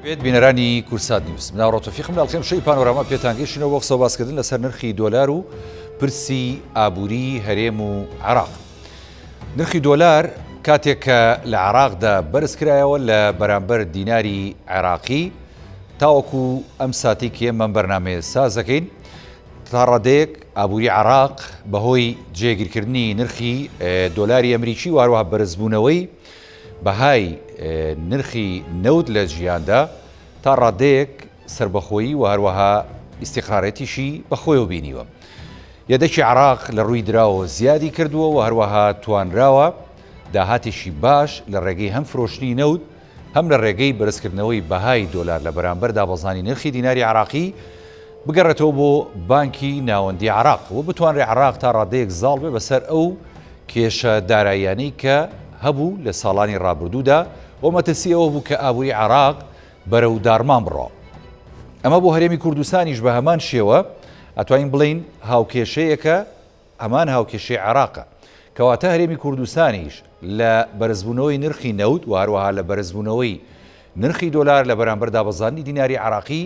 بێت بینەرانی کورسات نیوز مناڕۆتۆفیقم لاڵخێم شەی پانۆراما پێتانگەشتنەوە بۆ قسە باسکردن لەسەر نرخی دۆلار و پرسی ئابووری هەرێم و عێراق. نرخی دۆلار کاتێک کە لە عێراقدا بەرز کرایەوە لە بەرامبەر دیناری عێراقی تاوەکو ئەم ساتی کە ئێمە بەرنامەیە سازەکەین تا ڕادەیەک ئابووری عێراق بەهۆی جێگیرکردنی نرخی دۆلاری ئەمریکی و هەروەها بەرزبوونەوەی بەهای نرخی نەوت لە جیهاندا تا ڕادەیەک سربەخۆیی و هەروەها ئیستیقرارەتیشی بەخۆیەوە بینیوە. یەدەکی عێراق لە ڕووی دراوە زیادی کردووە و هەروەها توانراوە داهاتێکی باش لە ڕێگەی هەم فرۆشتنی نەوت هەم لە ڕێگەی بەرزکردنەوەی بەهای دۆلار لە بەرامبەر دابەزانی نرخی دیناری عێراقی بگەڕێتەوە بۆ بانکی ناوەندی عێراق و بتوانرێ عێراق تا ڕادەیەک زاڵ بێ بەسەر ئەو کێشە داراییانەی کە هەبوو لە ساڵانی ڕابردوودا و مەترسی ئەوە بوو کە ئابووری عێراق بەرەو دارمان بڕۆ. ئەمە بۆ هەرێمی کوردستانیش بە هەمان شێوە ئەتوانین بڵین هاوکێشەیەکە هەمان هاوکێشەی عێراقە کەواتە هەرێمی کوردستانیش لە بەرزبوونەوەی نرخی نەوت و هەروەها لە بەرزبوونەوەی نرخی دۆلار لە بەرامبەر دابەزانی دیناری عێراقی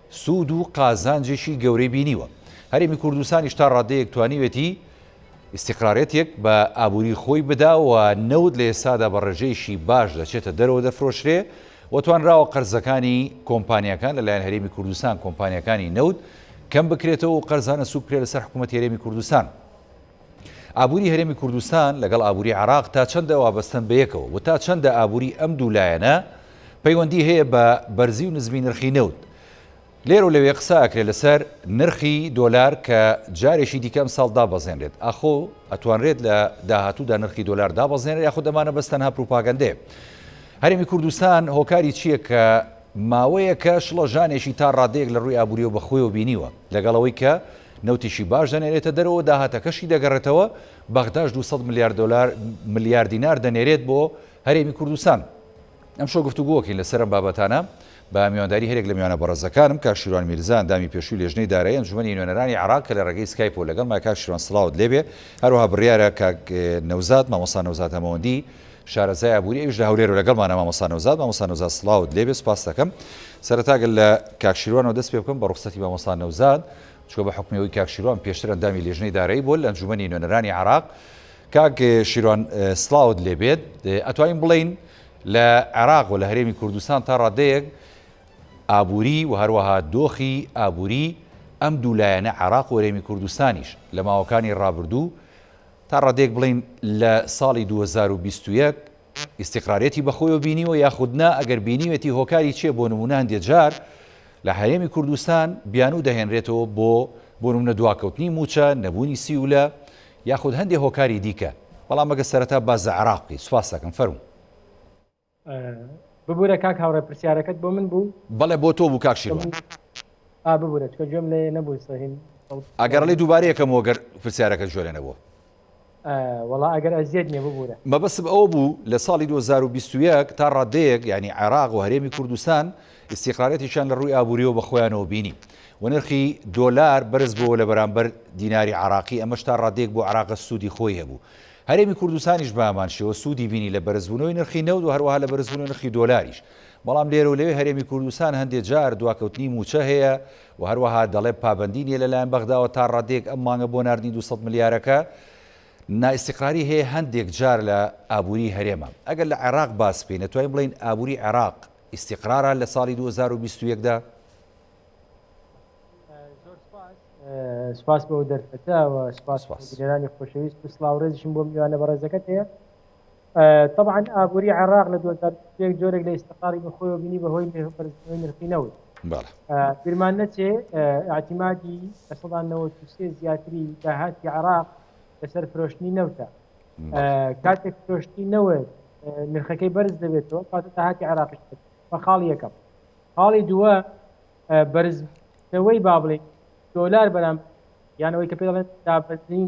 سوود و قازانجێکی گەورەی بینیوە. هەرێمی کوردستانیش تا ڕادەیەک توانیوێتی ئیستیقرارەتێک بە ئابووری خۆی بدا و نەوت لە ئێستادا بە ڕێژەیەکی باش دەچێتە دەرەوە دەفرۆشرێ و توانراوە قەرزەکانی کۆمپانیەکان لەلایەن هەرێمی کوردستان کۆمپانیەکانی نەوت کەم بکرێتەوە و قەرزانە سوک بکرێت لەسەر حکوومەتی هەرێمی کوردستان. ئابووری هەرێمی کوردستان لەگەڵ ئابووری عێراق تا چەندە وابەستن بەیەکەوە و تا چەندە ئابووری ئەم دوو لایەنە پەیوەندی هەیە بە بەرزی و نزمی نرخی نەوت. لێرە و لەوێ قساکرێت لەسەر نرخی دۆلار کە جارێکی دیکەم ساڵ دابەزێنرێت ئاخۆ ئەتوانرێت لە داهاتوودا نرخی دۆلار دابەزێنێت یاخود ئەمانە بەستەنها پروپاگەندێ. هەرێمی کوردستان هۆکاری چییە کە ماوەیەکە شڵەژانێکی تا ڕادەیەک لە ڕووی ئابووریەوە بەخۆیەوە بینیوە لەگەڵەوەی کە نەوتیشی باش دەنێرێتە دەرەوە داهاتەکەشی دەگەڕێتەوە بەغداش 200 ملیار دینار دەنێرێت بۆ هەرێمی کوردستان. ئەم شۆ گفتوگۆکەین لەسەر ئەم بابەتانە بە میوانداری هەرێک لە میوانە بەڕێزەکانم کاک شیروان میرزا ئەندامی پێشووی لێژنەی دارایی ئەنجومەنی نوێنەرانی عێراق کە لە ڕێگەی سکایپۆ لەگەڵ مای کاک شیروان سڵاوت لێبێ هەروەها بڕیارە کاک نەوزاد مامۆستا نەوزاد هەمەوەندی شارەزای ئابووری ئەویش لە هەولێر و لەگەڵمانە مامۆستا نەوزاد سڵاوت لێبێ سوپاس دەکەم. سەرەتاگەل لە کاک شیروانەوە دەست پێ بکەم بە ڕوخسەتی مامۆستا نەوزاد چکە بە حکومەوەی کاک شیروان پێشتر ئەندامی لێژنەی دارایی بۆ لە ئەنجومەنی نوێنەرانی عێراق. کاک شیروان سڵاوت لێبێت ئەتوانین بڵین لە عێراق و لە هەرێمی کوردستان تا ڕادەیەک ئابووری و هەروەها دۆخی ئابووری ئەم دوولایەنە عێراق و هەرێمی کوردستانیش لە ماوەکانی ڕابردوو تا ڕادەیەک بڵین لە ساڵی 2021 ئیستیقرارەتی بەخۆیەوە بینیوە یاخودنا ئەگەر بینیوێتی هۆکاری چیە بۆ نمونە هەندێک جار لە هەرێمی کوردستان بیانوو دەهێنرێتەوە بۆ نمونە دواکەوتنی موچە نەبوونی سیولە یاخود هەندێک هۆکاری دیکە. بەڵام ئەگە سەرەتا باز لە عێراقی سوپاس دەکەم فەرموو. ببوورە کاک هاوڕێ پرسیارەکەت بۆ من بوو؟ بەڵێ بۆ تۆ بوو کاک شیروان. ببوورە چکە گوێم لێ نەبوو سەهین. ئەگەڕڵی دووبارەیەکەمەوە گەر پرسیارەکەت جۆرە نەبووە. وەڵا ئەگەر ئەزیێت نییە ببوورە. مەبەستم ئەوە بوو لە ساڵی 2021 تا ڕادەیەک ینی عێراق و هەرێمی کوردستان ئیستیقرارەتیشان لە ڕووی ئابووریەوە بە خۆیانەوە بینی و نرخی دۆلار بەرز بووە لە بەرامبەر دیناری عێراقی ئەمەش تا ڕادەیەک بۆ عێراق سوودی خۆی هەبوو. هەرێمی کوردستانیش بە هەمان شێوە سوودی بینی لە بەرزبوونەوەی نرخی نەوت و هەروەها لە بەرزبوونەوەی نرخی دۆلاریش. بەڵام لێرە و لەوێ هەرێمی کوردستان هەندێک جار دواکەوتنی موچە هەیە و هەروەها دەڵێ پابەندی نیە لەلایەن بەغداوە تا ڕادەیەک ئەم مانگە بۆ ناردنی 200 ملیارەکە نائیستیقراری هەیە هەندێک جار لە ئابووری هەرێمە. ئەگەر لە عێراق باس بکەین دەتوانین بڵین ئابووری عێراق ئیستیقرارە لە ساڵی 2021دا. سپاس بۆ دەرفەتەوە سپاس گرێرانی خۆشەویست و سڵاوڕێزیشم بۆ میوانە بەڕێزەکەت هەیە. طبعا ئابووری عێراق لە 2021 جۆرێک لە ئیستیقراری بەخۆیەوە بینی بەهۆی بەرزبوونەوەی نرخی نەوت. بیرمان نەچێ ئاعتیمادی لە سەدان 93 زیاتری داهاتی عێراق لەسەر فرۆشتنی نەوتە. کاتێک فرۆشتنی نەوت نرخەکەی بەرز دەبێتەوە کاتە داهاتی عێراقیش بە خاڵی یەکەم. خاڵی دووە بەرزەوەی با بڵێن دۆلار بەرام یانەوەی کە پێ دەڵێن دابەزین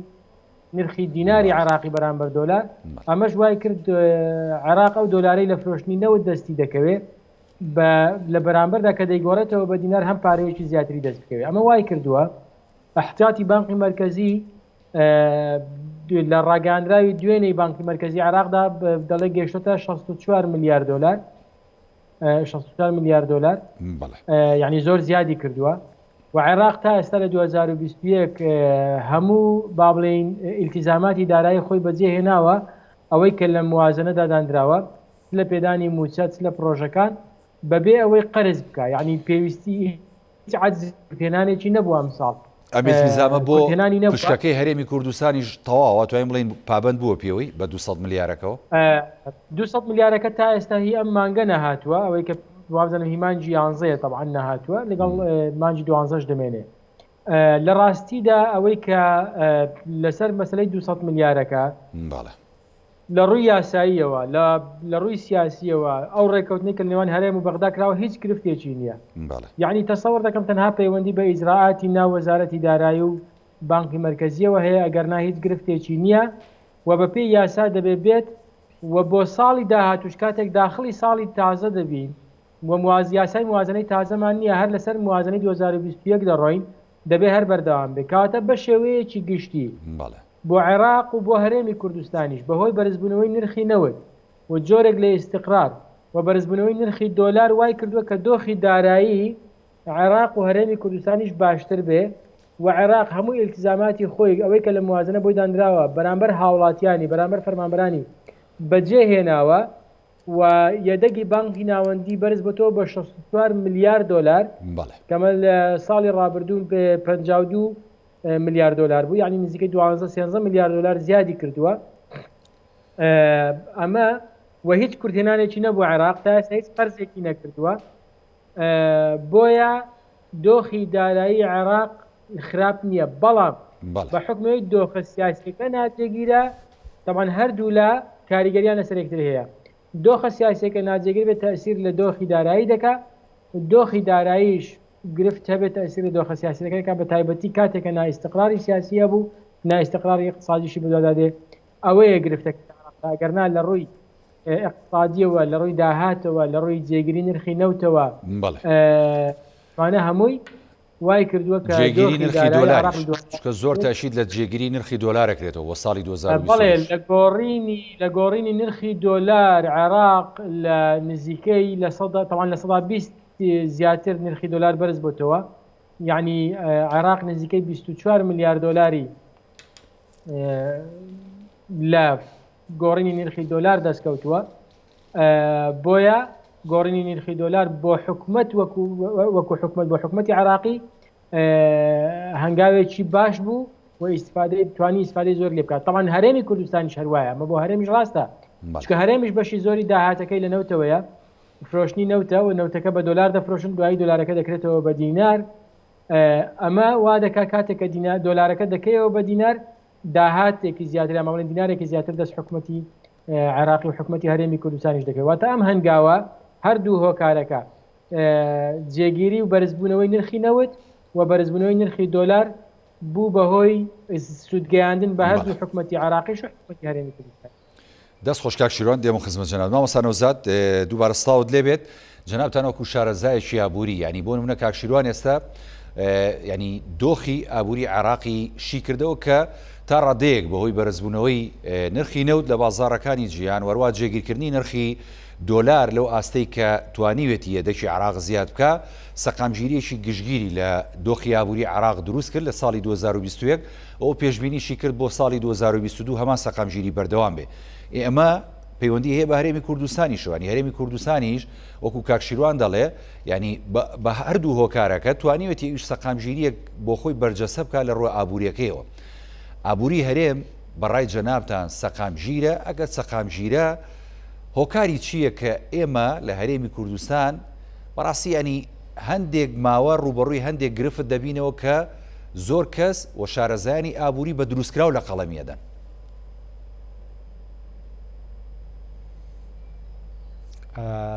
نرخی دیناری عێراقی بەرامبەر دۆلار ئەمەش وای کرد عێراق و دۆلارەی لە فرۆشتنی نەوت دەستی دەکەوێت لە بەرامبەردا کە دەیگۆڕێتەوە بە دینار هەم پارەیەکی زیاتری دەست بکەوێت. ئەمە وای کردووە احتیاطی بانقی مرکزی لە ڕاگەاندراوی دوێنەی بانکی مرکزی عێراقدا دەڵێ گەیشتۆتە 64 ملیار دۆلار 64 ملیار دلار یعنی زۆر زیادی کردووە و عێراق تا ئێستا لە 2021 هەموو با بڵێین ئیلتیزاماتی دارایی خۆی بەجێ هێناوە ئەوەی کە لە موازنەدا دانراوە لە پێدانی موچەت لە پرۆژەکان بەبێ ئەوەی قەرز بکە یعنی پێویستی هیچ عەجزهێنانێکی نەبووە ئەم ساڵ ئەمێزامە بۆ پشتەکەی هەرێمی کوردستانیش تەواوە توانین بڵین پابند بووە پێوەی بە 200 ملیارەکەەوە 200 ملیارەکە تا ئێستا هی ئەم مانگە نەهاتووە ئەوەی کە وابزانم هیمانجی 11 طبعا نەهاتووە لەگەڵ مانجی 12 دەمێنێ لە ڕاستیدا ئەوەی کە لەسەر مەسلەی 200 ملیارەکە لە ڕووی یاساییەوە لە ڕووی سیاسیەوە ئەو ڕێکەوتنی کە نێوان هەرێم و بەغدا کراوە هیچ گرفتێکی نییە یعنی تەسەوەر دەکەم تەنها پەیوەندی بە ئیجراعاتی ناو وەزارەتی دارایی و بانکی مرکزیەوە هەیە ئەگەرنا هیچ گرفتێکی نییە و بە پێی یاسا دەبێ بێت و بۆ ساڵی داهاتوش کاتێک داخلی ساڵی تازە دەبین و یاسای موازنەی تازەمان نییە هەر لەسەر موازنەی 2021 دەڕۆین دەبێ هەر بەردەوام بێ کاتە بە شێوەیەکی گشتی بۆ عێراق و بۆ هەرێمی کوردستانیش بەهۆی بەرزبوونەوەی نرخی نەوت و جۆرێک لە ئیستقرار و بەرزبوونەوەی نرخی دۆلار وای کردووە کە دۆخی دارایی عێراق و هەرێمی کوردستانیش باشتر بێ و عێراق هەموو ئیلتیزاماتی خۆی ئەوەی کە لە موازنە بۆی دانراوە بەرامبەر هاوڵاتیانی بەرامبەر فەرمانبەرانی بەجێ هێناوە و یەدەگی بانکی ناوەندی بەرز بۆتەوە بە 64 ملیار دلار کەمە لە ساڵی ڕابردوون 52 ملیار دلار بوو یعنی نزیکەی 12 ملیار دلار زیادی کردووە ئەمە و هیچ کورتێنانێکی نەبوو عێراق تا هیچ قەرزێکی نەکردووە بۆیە دۆخی دارایی عێراق خراپ نییە بەڵام بە حکمەوەی دۆخە سیاسیەکە ناجێگیرە طبعا هەردوو لە کاریگەریان لەسەرێکتر هەیە دۆخە سیاسیەکە ناجێگیر بێت تەسیر لە دۆخی دارایی دەکا دۆخی داراییش گرفت هەبێت تەسیر لە دۆخە سیاسیەکەەکە بە تایبەتی کاتێکە نائیستقراری سیاسیە بوو نائیستقراری اقتصادیشی بەدادادێ ئەوەیە گرفتەکەگەرنا لە ڕووی اقتصادیەوە لە ڕووی داهاتەوە لە ڕووی جێگیری نرخی نەوتەوە توانە هەمووی وای کردووە کە جێگیری نرخی دۆلار کە زۆر تاشید لە جێگیری نرخی دۆلارەکرێتەوە بۆ ساڵی 2020 لە گۆڕینی نرخی دۆلار عێراق لە نزیکەی لە طبعا لە 120 زیاتر نرخی دۆلار بەرز بۆتەوە یعنی عێراق نزیکەی 24 ملیار دلاری لە گۆڕینی نرخی دۆلار دەستکەوتووە بۆیە گۆڕینی نرخی دۆلار بۆ حکومت وەکو حکومت بۆ حکومەتی عێراقی هەنگاوێکی باش بوو و ئیسفادەی توانی ئیسفادەی زۆر لێ بکات طبعا هەرێمی کوردستانی هەروایە ئەمە بۆ هەرێمیش ڕاستە چکە هەرێمیش بەشی زۆری داهاتەکەی لە نەوتەوەیە فرۆشتنی نەوتە و نەوتەکە بە دۆلار دەفرۆشن دوایی دۆلارەکە دەکرێتەوە بە دینار ئەمە وا دەکا کاتێککە دۆلارەکە دەکەیەوە بە دینار داهاتێکی زیاتر ئەماڵێن دینارێکی زیاتر دەست حکومەتی عێراقی و حکومەتی هەرێمی کوردستانیش دەکەوێت واتە ئەم هەنگاوە هەردوو هۆکارەکە جێگیری و بەرزبوونەوەی نرخی نەوت و بەرزبوونەوەی نرخی دۆلار بوو بەهۆی سوودگەیاندن بە هەردوو حکومەتی عێراقیش و حکومەتی هەرێمی کوردستان دەست خۆشکاک شیرۆن دێمە خزمەت جەناب مامۆستا نەوزاد دووبارە سڵاوت لێبێت جەنابتان وەکو شارەزایەکی ئابووری ینی بۆ نمونە کاک شیروان ئێستا ینی دۆخی ئابووری عێراقی شی کردەوە کە تا ڕادەیەک بەهۆی بەرزبوونەوەی نرخی نەوت لە بازاڕەکانی جیهان وەروە جێگیرکردنی نرخی دۆلار لەو ئاستەی کە توانیوێتی یەدەکی عێراق زیاد بکە سەقامگیریەکی گشتگیری لە دۆخی ئابووری عێراق دروست کرد لە ساڵی 2021 ئەو پێشبینیشی کرد بۆ ساڵی 2022 هەمان سەقامگیری بەردەوام بێ ئێمە پەیوەندی هەیە بە هەرێمی کوردستانی شوانی هەرێمی کوردستانیش وەکو کاکشیروان دەڵێ ینی بە هەردوو هۆکارەکە توانیوێتی ئیش سەقامگیریەک بۆ خۆی بەرجەسە بکە لە ڕووی ئابوووریەکەیەوە ئابووری هەرێم بەڕای جەنابتان سەقامگیرە ئەگەر سەقامگیرە هۆکاری چییە کە ئێمە لە هەرێمی کوردستان بەڕاستی ینی هەندێک ماوە ڕوبەڕووی هەندێک گرفت دەبینەوە کە زۆر کەس و شارەزایانی ئابووری بە دروستکراو لە قەڵەمیەدەن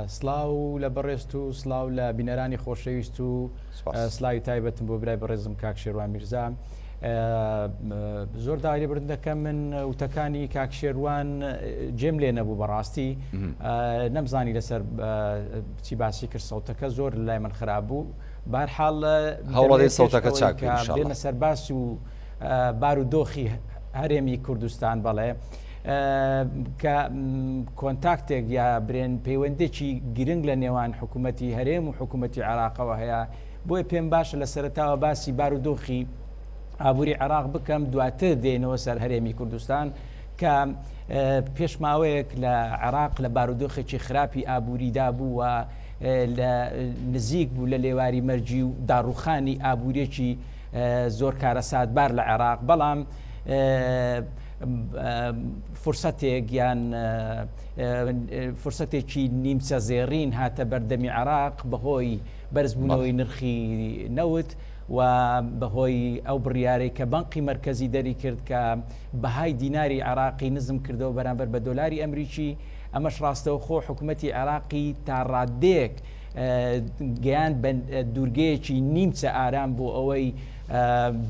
سلااو لە بەڕێست و سلااو لە بینەرانی خۆشەویست و سلاوی تایبەتم بۆ برای بەڕێزم کاک شێروان میرزا زۆر داوای لێبردن دەکەم من وتەکانی کاک شێروان جێم لێ نەبوو بەڕاستی نەمزانی لەسەر چی باسی کرد سەوتەکە زۆر لای من خراپ بوو بارحاڵ هەوڵەدەی سەوتەکە چاک بێنە سەرباس و بارودۆخی هەرێمی کوردستان بەڵێ کە کۆنتاکتێک یا برێن پەیوەندێکی گرنگ لە نێوان حکوومەتی هەرێم و حکوومەتی عێراقەوە هەیە بۆیە پێم باشە لە سەرەتاوە باسی بارودۆخی ئابووری عێراق بکەم دواتر دێنەوە سەر هەرێمی کوردستان کە پێشماوەیەک لە عێراق لە بارودۆخێکی خراپی ئابووریدا بوو و لە نزیک بوو لە لێواری مەرجی و داڕوخانی ئابوورێکی زۆر کارەساتبار لە عێراق بەڵام فرسەتێک یان فرسەتێکی نیمچە زێڕین هاتە بەردەمی عێراق بەهۆی بەرزبوونەوەی نرخی نەوت و بەهۆی ئەو بڕیارەی کە بانقی مرکزی دەری کرد کە بەهای دیناری عێراقی نزم کردەوە بەرامبەر بە دۆلاری ئەمریکی ئەمەش ڕاستەوە خۆ حکوومەتی عێراقی تا ڕادێک گەیان بە دوورگەیەکی نیمچە ئارام بۆ ئەوەی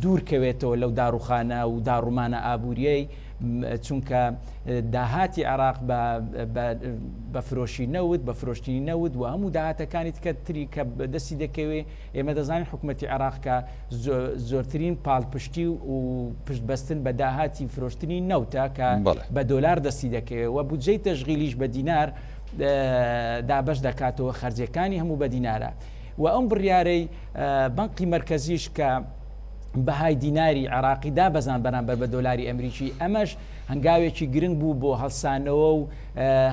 دوورکەوێتەوە لەو داڕوخانە و داڕومانە ئابووریەی چونکە داهاتی عێراق بە فرۆشی نەوت بە فرۆشتنی نەوت و هەموو داهاتەکانی تکە تری کە دەستی دەکەوێ ئێمە دەزانین حکوومەتی عێراق کە زۆرترین پاڵپشتی و پشتبەستن بە داهاتی فرۆشتنی نەوتە کە بە دۆلار دەستی دەکەوێت و بودجەی تەشغیلیش بە دینار دابەش دەکاتەوە خەرجەکانی هەموو بە دینارە و ئەم بڕیارەی بانقی مرکزیش کە بەهای دیناری عێراقی دابەزان بەرامبەر بە دۆلاری ئەمریکی ئەمەش هەنگاوێکی گرنگ بوو بۆ هەڵسانەوە و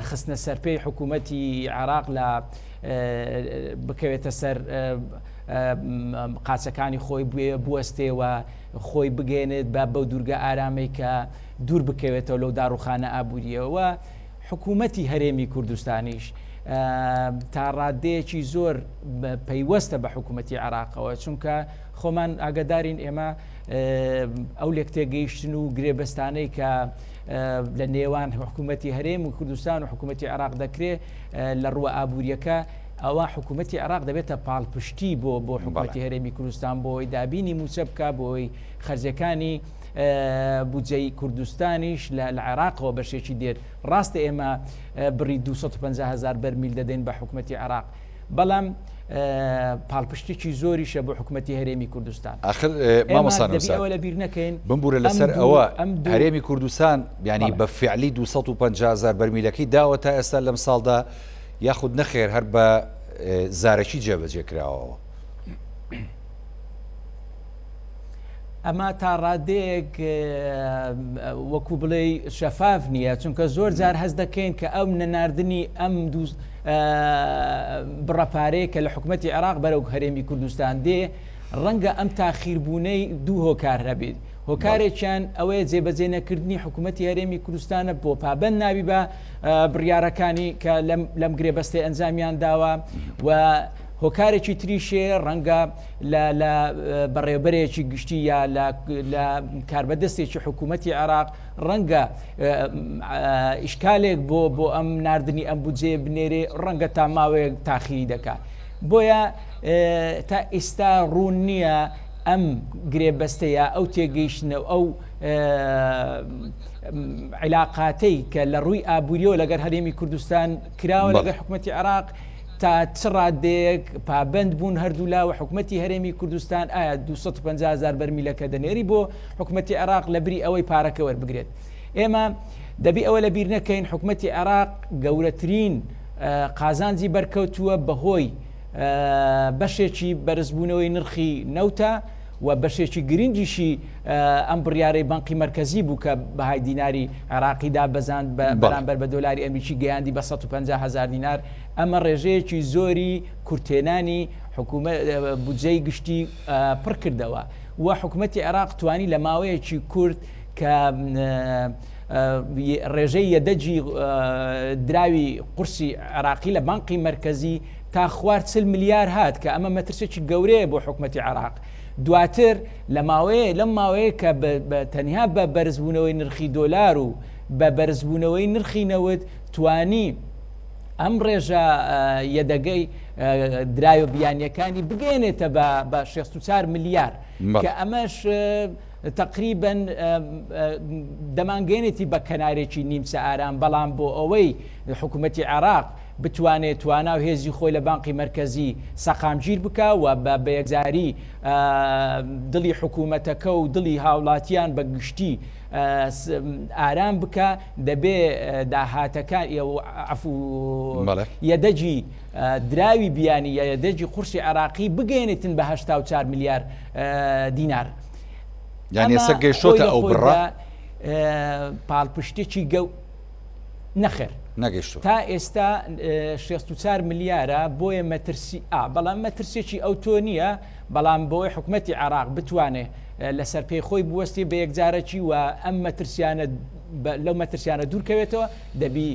خستنە سەرپێی حکوومەتی عێراق لە بکەوێتە سەر قاچەکانی خۆی بوەستێەوە خۆی بگەێنێت بە بەو دوورگە ئارامەی کە دوور بکەوێتەوە لەو داڕوخانە ئابووریەوە حکوومەتی هەرێمی کوردستانیش تا ڕادەیەکی زۆر پەیوەستە بە حکوومەتی عێراقەوە چونکە خۆمان ئاگدارین ئێمە ئەو لێکتێگەیشتن و گرێبەستانەی کە لە نێوان حکوومەتی هەرێم و کوردستان و حکوومەتی عێراق دەکرێت لە ڕووە ئابووریەکە ئەوە حکوومەتی عێراق دەبێتە پاڵپشتی بۆ حکوومەتی هەرێمی کوردستان بۆی دابینی موچە بکە بۆی خەرجەکانی بودجەی کوردستانیش لە عێراقەوە بەشێکی دێت ڕاستە ئێمە بڕی 250,000 بەرمیل دەدەین بە حکوومەتی عێراق بەڵام پاڵپشتێکی زۆریشە بۆ حکوومەتی هەرێمی کوردستان آخر مامۆستا لە بیر نەکەین بمبورە لەسەر ئەوە هەرێمی کوردستان ینی بە فعلی 250,000 بەرمیلەکەی داوە تا ئێستا لەم ساڵدا یاخود نەخێر هەر بە زارەکی جێبەجێ کراوەوە ئەمە تا ڕادەیەک وەکو بڵێ شەفاف نییە چونکە زۆر جار هەز دەکەین کە ئەو نەناردنی ئەم بڕەپارەیە کە لە حکوومەتی عێراق بەرەو هەرێمی کوردستان دێ ڕەنگە ئەم تاخیربوونەی دوو هۆکار هەبێت هۆکارێکیان ئەوەیە جێبەجێ نەکردنی حکوومەتی هەرێمی کوردستانە بۆ پابەند ناوی بە بڕیارەکانی کە لەم گرێبەستەی ئەنجامیان داوە و هۆکارێکی تریشێ ڕەنگە لە بەڕێوەبەرێکی گشتی یا لە کاربەدەستێکی حکوومەتی عێراق ڕەنگە ئیشکالێک بۆ ئەم ناردنی ئەم بودجێ بنێرێ ڕەنگە تا ماوەیەک تاخیری دەکات بۆیە تا ئێستا ڕوون نییە ئەم گرێبەستەیە ئەو تێگەیشتنە ئەو عیلاقاتەی کە لە ڕووی ئابووریەوە لەگەر هەرێمی کوردستان کراوە لەگەر حکوومەتی عێراق تا چ ڕادەیەک پابند بوون هەردوو لاوە حکوومەتی هەرێمی کوردستان ئایا 250,000 بەرمیلەکە دەنێری بۆ حکوومەتی عێراق لە بری ئەوەی پارەکە وەربگرێت ئێمە دەبی ئەوە لە بیر نەکەین حکوومەتی عێراق گەورەترین قازانجی بەرکەوتووە بەهۆی بەشێکی بەرزبوونەوەی نرخی نەوتە و بەشێکی گرنگیشی ئەم بڕیارەی بانقی مرکزی بوو کە بەهای دیناری عێراقی دابەزاند بەرامبەر بە دۆلاری ئەمریکی گەیاندی بە 150,000 دینار ئەمە ڕێژەیەکی زۆری کورتێنانی بودجەی گشتی پڕ کردەوە و حکوومەتی عێراق توانی لە ماوەیەکی کورت کە ڕێژەی یەدەجی دراوی قورسی عێراقی لە بانقی مرکزی تا خوار 40 ملیار هات کە ئەمە مەترسێکی گەورەیە بۆ حکوومەتی عێراق دواتر لەم ماوەیە کە تەنیا بە بەرزبوونەوەی نرخی دۆلار و بە بەرزبوونەوەی نرخی نەوت توانی ئەم ڕێژە یەدەگەی درایە بیانیەکانی بگەێنێتە بە 64 ملیار کە ئەمەش تقریبا دەمانگەێنێتی بە کەنارێکی نیمچە ئارام بەڵام بۆ ئەوەی حکوومەتی عێراق بتوانێت توانە و هێزی خۆی لە بانقی مرکزی سەقامگیر بکە و بە یەکجاری دڵی حکوومەتەکە و دڵی هاوڵاتیان بە گشتی ئارام بکە دەبێ داهاتەکان یەدەجی دراوی بیانی یا یەدەجی قورسی عێراقی بگەێنێتن بە 84 میلیارد دینار. یعنی ئێستا گەیشتۆتە ئەو بڕە پاڵپشتێکی نەخێر نەگەیشتۆ تا ئێستا 64 میلیارە بۆیە مەترسی بەڵام مەترسێکی ئەو تۆ نییە بەڵام بۆی حکوومەتی عێراق بتوانێت لەسەر پێی خۆی بوەستی بە یەکجارەکی و ئەم مەترسیانە لەو مەترسیانە دوورکەوێتەوە دەبی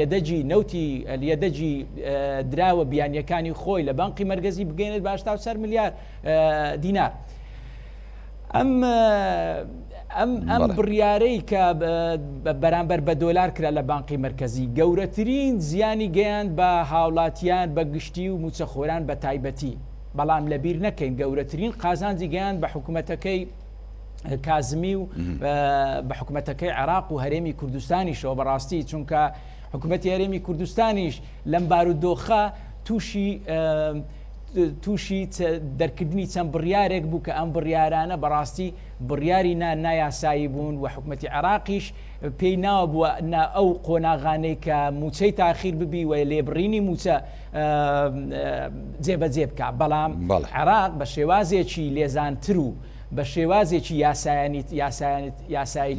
یەدەجی نەوتی یەدەجی دراوە بیانیەکانی خۆی لە بانقی مەرگەزی بگەێنێت بە 84 میلیارد دینار. ئەم بڕیارەی کە بەرامبەر بە دۆلار کرا لە بانقی مرکزی گەورەترین زیانی گەیاند بە هاوڵاتیان بە گشتی و موچەخۆران بە تایبەتی بەڵام لەبیر نەکەین گەورەترین قازانجی گەیاند بە حکوومەتەکەی کازمی و بە حکوومەتەکەی عێراق و هەرێمی کوردستانیشەوە بەڕاستی چونکە حکوومەتی هەرێمی کوردستانیش لەم بارودۆخە تووشی دەرکردنی چەند بڕیارێک بوو کە ئەم بڕیارانە بەڕاستی بڕیاری نایاسایی بوون و حکوومەتی عێراقیش پێی ناوە بووە ئەو قۆناغانەی کە موچەی تاخیر ببی و لێبڕینی موچە جێبەجێ بکە بەڵام عێراق بە شێوازێکی لێزانتر و بە شێوازێکی یاسایی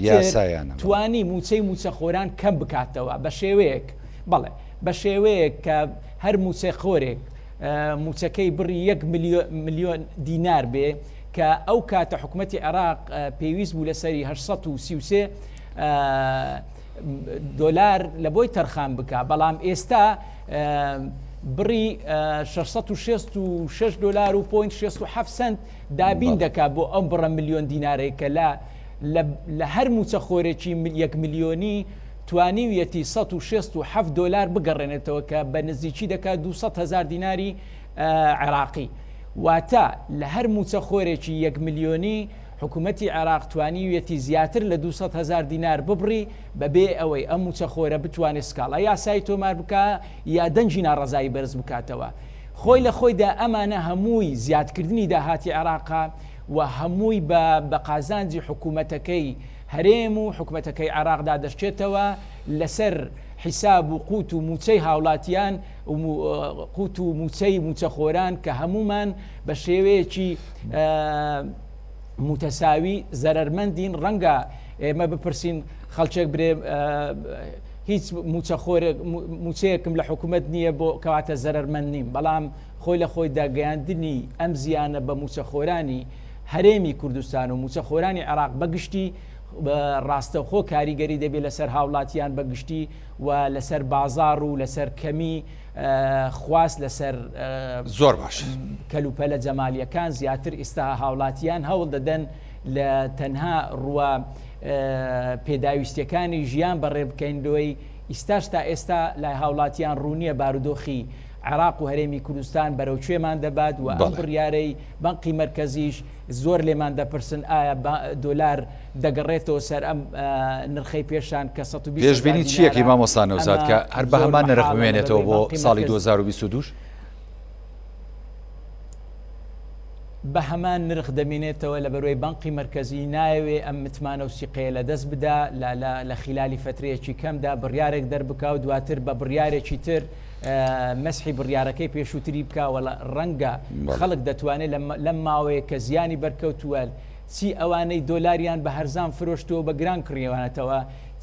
توانی موچەی موچەخۆران کەم بکاتەوە بە شێوەیەک بەڵێ بە شێوەیەک کە هەر موچەخۆرێک موچەکەی بڕی 1 ملیۆن دینار بێ کە ئەو کاتە حکوومەتی عێراق پێویست بوو لەسەری 833 دۆلار لە بۆی تەرخان بکە بەڵام ئێستا بڕی 666 دلار و 67 سنت دابین دەکات بۆ ئەم بڕە ملیۆن دینارێکە لە هەر موچەخۆرێکی 1 ملیۆنی توانیویەتی 167 دلار بگەڕێنێتەوە کە بە نزیکی دەکات 200,000 دیناری عێراقی واتە لە هەر موچەخۆرێکی 1 ملیۆنی حکوومەتی عێراق توانیویەتی زیاتر لە 200,000 دینار ببڕی بەبێ ئەوەی ئەم موچەخۆرە بتوانێت سکاڵە یاسایی تۆمار بکە یا دەنجی ناڕەزایی بەرز بکاتەوە خۆی لە خۆیدا ئەمانە هەمووی زیادکردنی داهاتی عێراقا و هەمووی بە قازانجی حکوومەتەکەی هەرێم و حکوومەتەکەی عێراقدا دەشتێتەوە لەسەر حیساب و قوت و موچەی هاوڵاتیان قوت و موچەی موچەخۆران کە هەمومان بە شێوەیەکی متەساوی زەرەرمەندین ڕەنگە ئێمە بپرسین خەڵکێک برێ هیچ موچەیەکم لە حکوومەت نییە بۆ کەواتە زەرەرمەند نیم بەڵام خۆی لە خۆی داگەیاندنی ئەم زیانە بە موچەخۆرانی هەرێمی کوردستان و موچەخۆرانی عێراق بەگشتی ڕاستەوخۆ کاریگەری دەبێت لەسەر هاوڵاتیان بەگشتی و لەسەر بازار و لەسەر کەمی خواست لەسەر زۆر باش کەلوپە لە جەمالیەکان زیاتر ئێستا هاوڵاتیان هەوڵ دەدەن لە تەنها ڕوە پێداویستیەکانی ژیان بەڕێ بکەینەوەی ئیستاش تا ئێستا لای هاوڵاتیان ڕوونیە بارودۆخی عێراق و هەرێمی کوردستان بەرەو کوێمان دەبات و ئەم بڕیارەی بانقی مرکزیش زۆر لێمان دەپرسن ئایا دۆلار دەگەڕێتەوە سەر ئەم نرخەی پێشان کە 120 پێشبینی چیەکی مامۆستا نەوزاد کە هەر بە هەمان نرخ بمێنێتەوە بۆ ساڵی 2022 بە هەمان نرخ دەمێنێتەوە لە بەروی بانقی مرکزی ناوێ ئەم متمانە و سیقەیە لە دەست بدا لە خلالی فترەیەکی کەمدا بڕیارێک دەربکە و دواتر بە بڕیارێکی تر مەسحی بڕیارەکەی پێشووتری بکەوە ڕەنگە خەڵک دەتوانێت لەم ماوەیە کە زیانی بەرکەوتووە چی ئەوانەی دۆلاریان بە هەرزان فرۆشتەوە بە گران کڕیوانێتەوە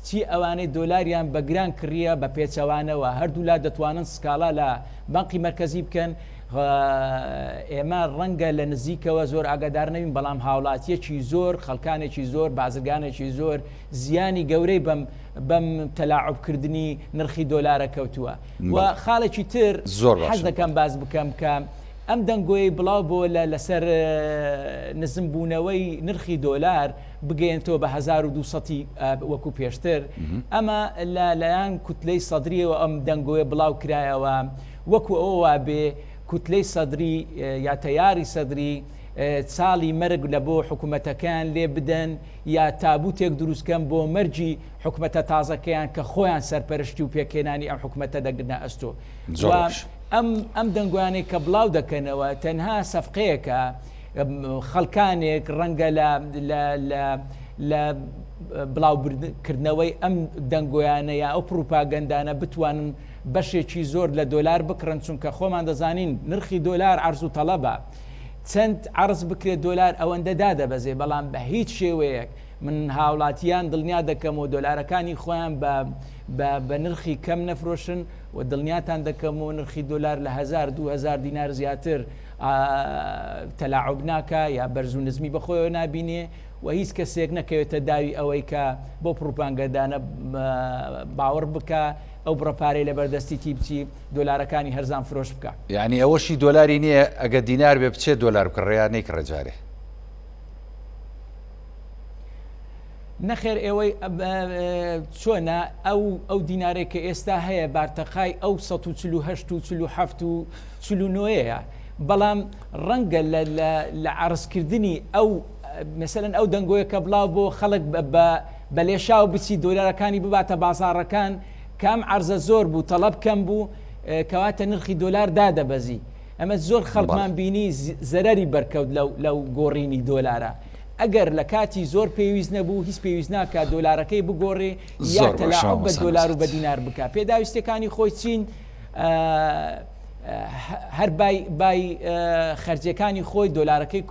چی ئەوانەی دۆلاریان بە گران کڕیە بە پێچەوانەوە هەردوو لا دەتوانن سکاڵا لە بانقی مرکزی بکەن ئێمە ڕەنگە لە نزیکەوە زۆر ئاگادار نەبین بەڵام هاوڵاتیەکی زۆر خەڵکانێکی زۆر بازرگانێکی زۆر زیانی گەورەی بەم تەلاعوبکردنی نرخی دۆلارە کەوتووە و خاڵێکی تر حەز دەکەم باز بکەم کە ئەم دەنگۆی بڵاو بۆ لەسەر نزم بوونەوەی نرخی دۆلار بگەێنەوە بە 1200 وەکو پێشتر ئەمە لەلایەن کوتلەی سەدریەوە ئەم دەنگۆیە بڵاو کرایەوە وەکو ئەوە بێ کوتلەی سەدری یا تەیاری سەدری ساڵی مەرگ لە بۆ حکوومەتەکان لێ بدەن یا تابوتێک دروستکەن بۆ مەرجی حکوومەتە تازەکەیان کە خۆیان سەرپەرشتی و پێکێنانی ئەم حکوومەتە دەگرنە ئەستۆ. ئەم دەنگوانەی کە بڵاو دەکەنەوە تەنها سەفقەیەکە خەڵکانێک ڕەنگە لە بڵاوکردنەوەی ئەم دەنگۆیانە یا ئەو پروپاگەندانە بتوانن بەشێکی زۆر لە دۆلار بکڕن، چونکە خۆمان دەزانین نرخی دۆلار عەرز و تەڵەبە. چەند عەرز بکرێت دۆلار ئەوەندە دادەبەزێ، بەڵام بە هیچ شێوەیەک من هاوڵاتیان دڵنیا دەکەم و دۆلارەکانی خۆیان بە نرخی کەم نەفرۆشن و دڵنیاتان دەکەم و نرخی دۆلار لە 1000-2000 دینار زیاتر تەلاعوب ناکە یا بەرز و نزمی بەخۆیەوە نابینێ و هیچ کەسێک نەکەوێتە داوی ئەوەی کە بۆ پروپاگەندانە باوەڕ بکە ئەو بڕەپارەی لە بەردەستی بچی دۆلارەکانی هەرزان فرۆش بکە. یعنی ئەوەشی دۆلاری نییە ئەگە دینار بێ بچێت دۆلار بکڕێیا نەیکڕە جارێ. نەخێر ئێوەی چۆنە ئەو دینارێک کە ئێستا هەیە بارتەقای ئەو 148 و 47 و 49ەیە، بەڵام ڕەنگە لە عەرزکردنی مثلەن ئەو دەنگۆیە کە بڵاو بۆ خەڵک بە لێشاو بچی دۆلارەکانی بباتە بازاڕەکان کام عەرزە زۆر بوو تەڵەب کەم بوو کەواتە نرخی دۆلار دادەبەزی. ئەمە زۆر خەڵکمان بینی زەرەری بەرکەوت لەو گۆڕینی دۆلارە. ئەگەر لە کاتی زۆر پێویست نەبوو هیچ پێویست ناکات دۆلارەکەی بگۆڕێ یا تەلاعوب بە دۆلار و بە دینار بکە. پێداویستەکانی خۆی چین هەر بای خەرجەکانی خۆی دۆلارەکەی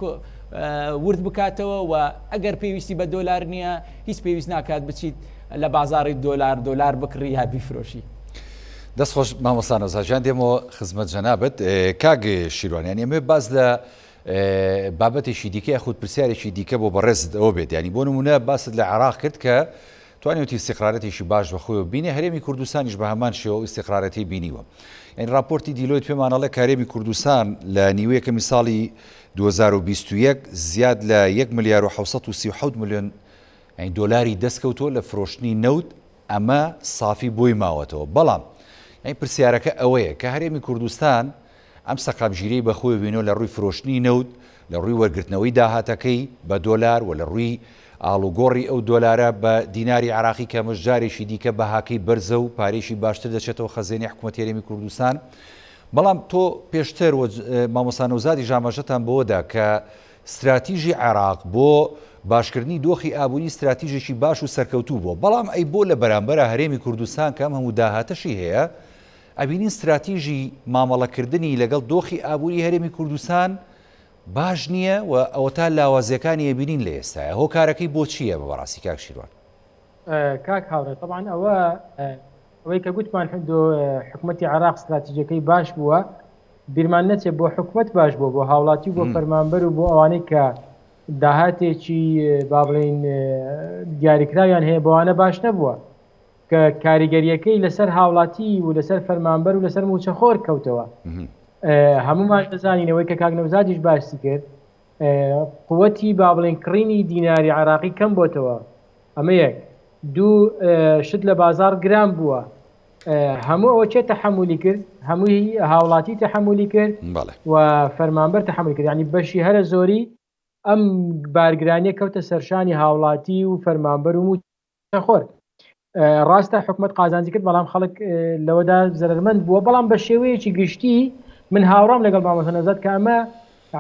ورد بکاتەوە و ئەگەر پێویستی بە دۆلار نییە هیچ پێویست ناکات بچیت لە بازاری دۆلار بکڕی یا بیفرۆشی. دەستخۆش مامۆستا نەوزاژیان دێمەوە خزمەت جەنابەت. کاک شیروانیان ئێمە باز لە بابەتێکی دیکە خودت پرسیارێکی دیکە بۆ بەڕێزت ئەوە بێت، ینی بۆ نمونە باست لە عێراق کرد کە توانێتی استقرارەتێکی باش بەخۆیەوە بینێ، هەرێمی کوردستانیش بە هەمان شێوە استقرارەتی بینیوە. یعنی راپۆرتی دیلۆیت پێمانەڵێ کارێمی کوردستان لە نیوەیەکەمی ساڵی 2021 زیاد لە 1,737 ملیۆن دۆلاری دەستکەوتۆ لە فرۆشتنی نەوت، ئەمە سافی بۆی ماوەتەوە. بەڵام ئەی پرسیارەکە ئەوەیە کە هەرێمی کوردستان ئەم سەقامگیرەی بەخۆی بینەوە لە ڕووی فرۆشتنی نەوت، لە ڕووی وەرگرتنەوەی داهاتەکەی بە دۆلار و لە ڕووی ئاڵوگۆڕی ئەو دۆلارە بە دیناری عراقی کە مەژجارێکی دیکە بەهاکەی بەرزە و پارێکی باشتر دەچێتەوە خەزێنی حکوومەتی هەرێمی کوردستان. بەڵام تۆ پێشتر مامۆستا نەوزادی ژامەژەتان بۆدا کە استراتیژی عێراق بۆ باشکردنی دۆخی ئابووری استراتیژێکی باش و سەرکەوتوو بووە، بەڵام ئەی بۆ لە بەرامبەرە هەرێمی کوردستان کە ئەم هەموو داهاتەشی هەیە ئەبینین استراتیژی مامەڵەکردنی لەگەڵ دۆخی ئابووری هەرێمی کوردستان باش نییە و ئەوە تا لاوازیەکانی ئەبینین لە ئێستاە. هۆکارەکەی بۆ چییە بەڕاستی کاک شیروان؟ کاک هاوڕێ طبعا ئەوەی کە گوتمان حکوومەتی عێراق استراتیژیەکەی باش بووە بیرمان نەچێت بۆ حکوومەت باش بوو، بۆ هاوڵاتی بۆ فەرمانبەر و بۆ ئەوانەی کە داهاتێکی با بڵێن دیاریکراویان هەیە بۆوانە باش نەبووە کە کاریگەریەکەی لەسەر هاوڵاتی و لەسەر فەرمانبەر و لەسەر موچەخۆر کەوتەوە. هەمومان دەزانینەوەی کە کاک نەوزادیش باسی کرد قووەتی با بڵێن کڕینی دیناری عێراقی کەم بۆتەوە. ئەمە یەک. دوو شت لە بازار گران بووە، هەموو ئەوە چێت تەحمولی کرد، هەمووی هاوڵاتی تەحمولی کرد و فەرمانبەر تەحمولی کرد، ینی بەشی هەرە زۆری ئەم بارگرانیە کەوتە سەرشانی هاوڵاتی و فەرمانبەر و موچەخۆر. ڕاستە حکوومەت قازانجی کرد بەڵام خەڵک لەوەدا زەرمەند بووە، بەڵام بە شێوەیەکی گشتی من هاوڕام لەگەڵ مامۆستا نەوزاد کە ئەمە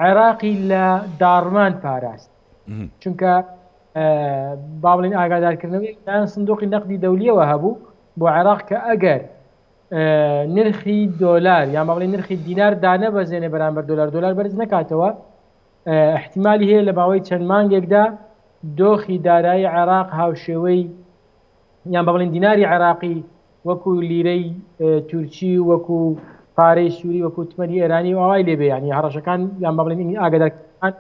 عێراقی لە داڕمان پاراست، چونکە با بڵێن ئاگادارکردنەوەی سندوقی نەقدی دەولیەوە هەبوو بۆ عێراق کە ئەگەر نرخی دۆلار یان با بڵێن نرخی دینار دانەبەزێنێ بەرامبەر دۆلار بەرز نەکاتەوە، احتیمالی هەیە لە باوەی چەند مانگێکدا دۆخی دارایی عێراق هاوشێوەی یان با بڵێن دیناری عێراقی وەکو لیرەی تورکی وەکو پارەی سووری وەکو تمەنی ئێرانی و ئاوای لێبێ، ینی هەڕەشەکان یان با بڵێن ئاگادارکردنەکان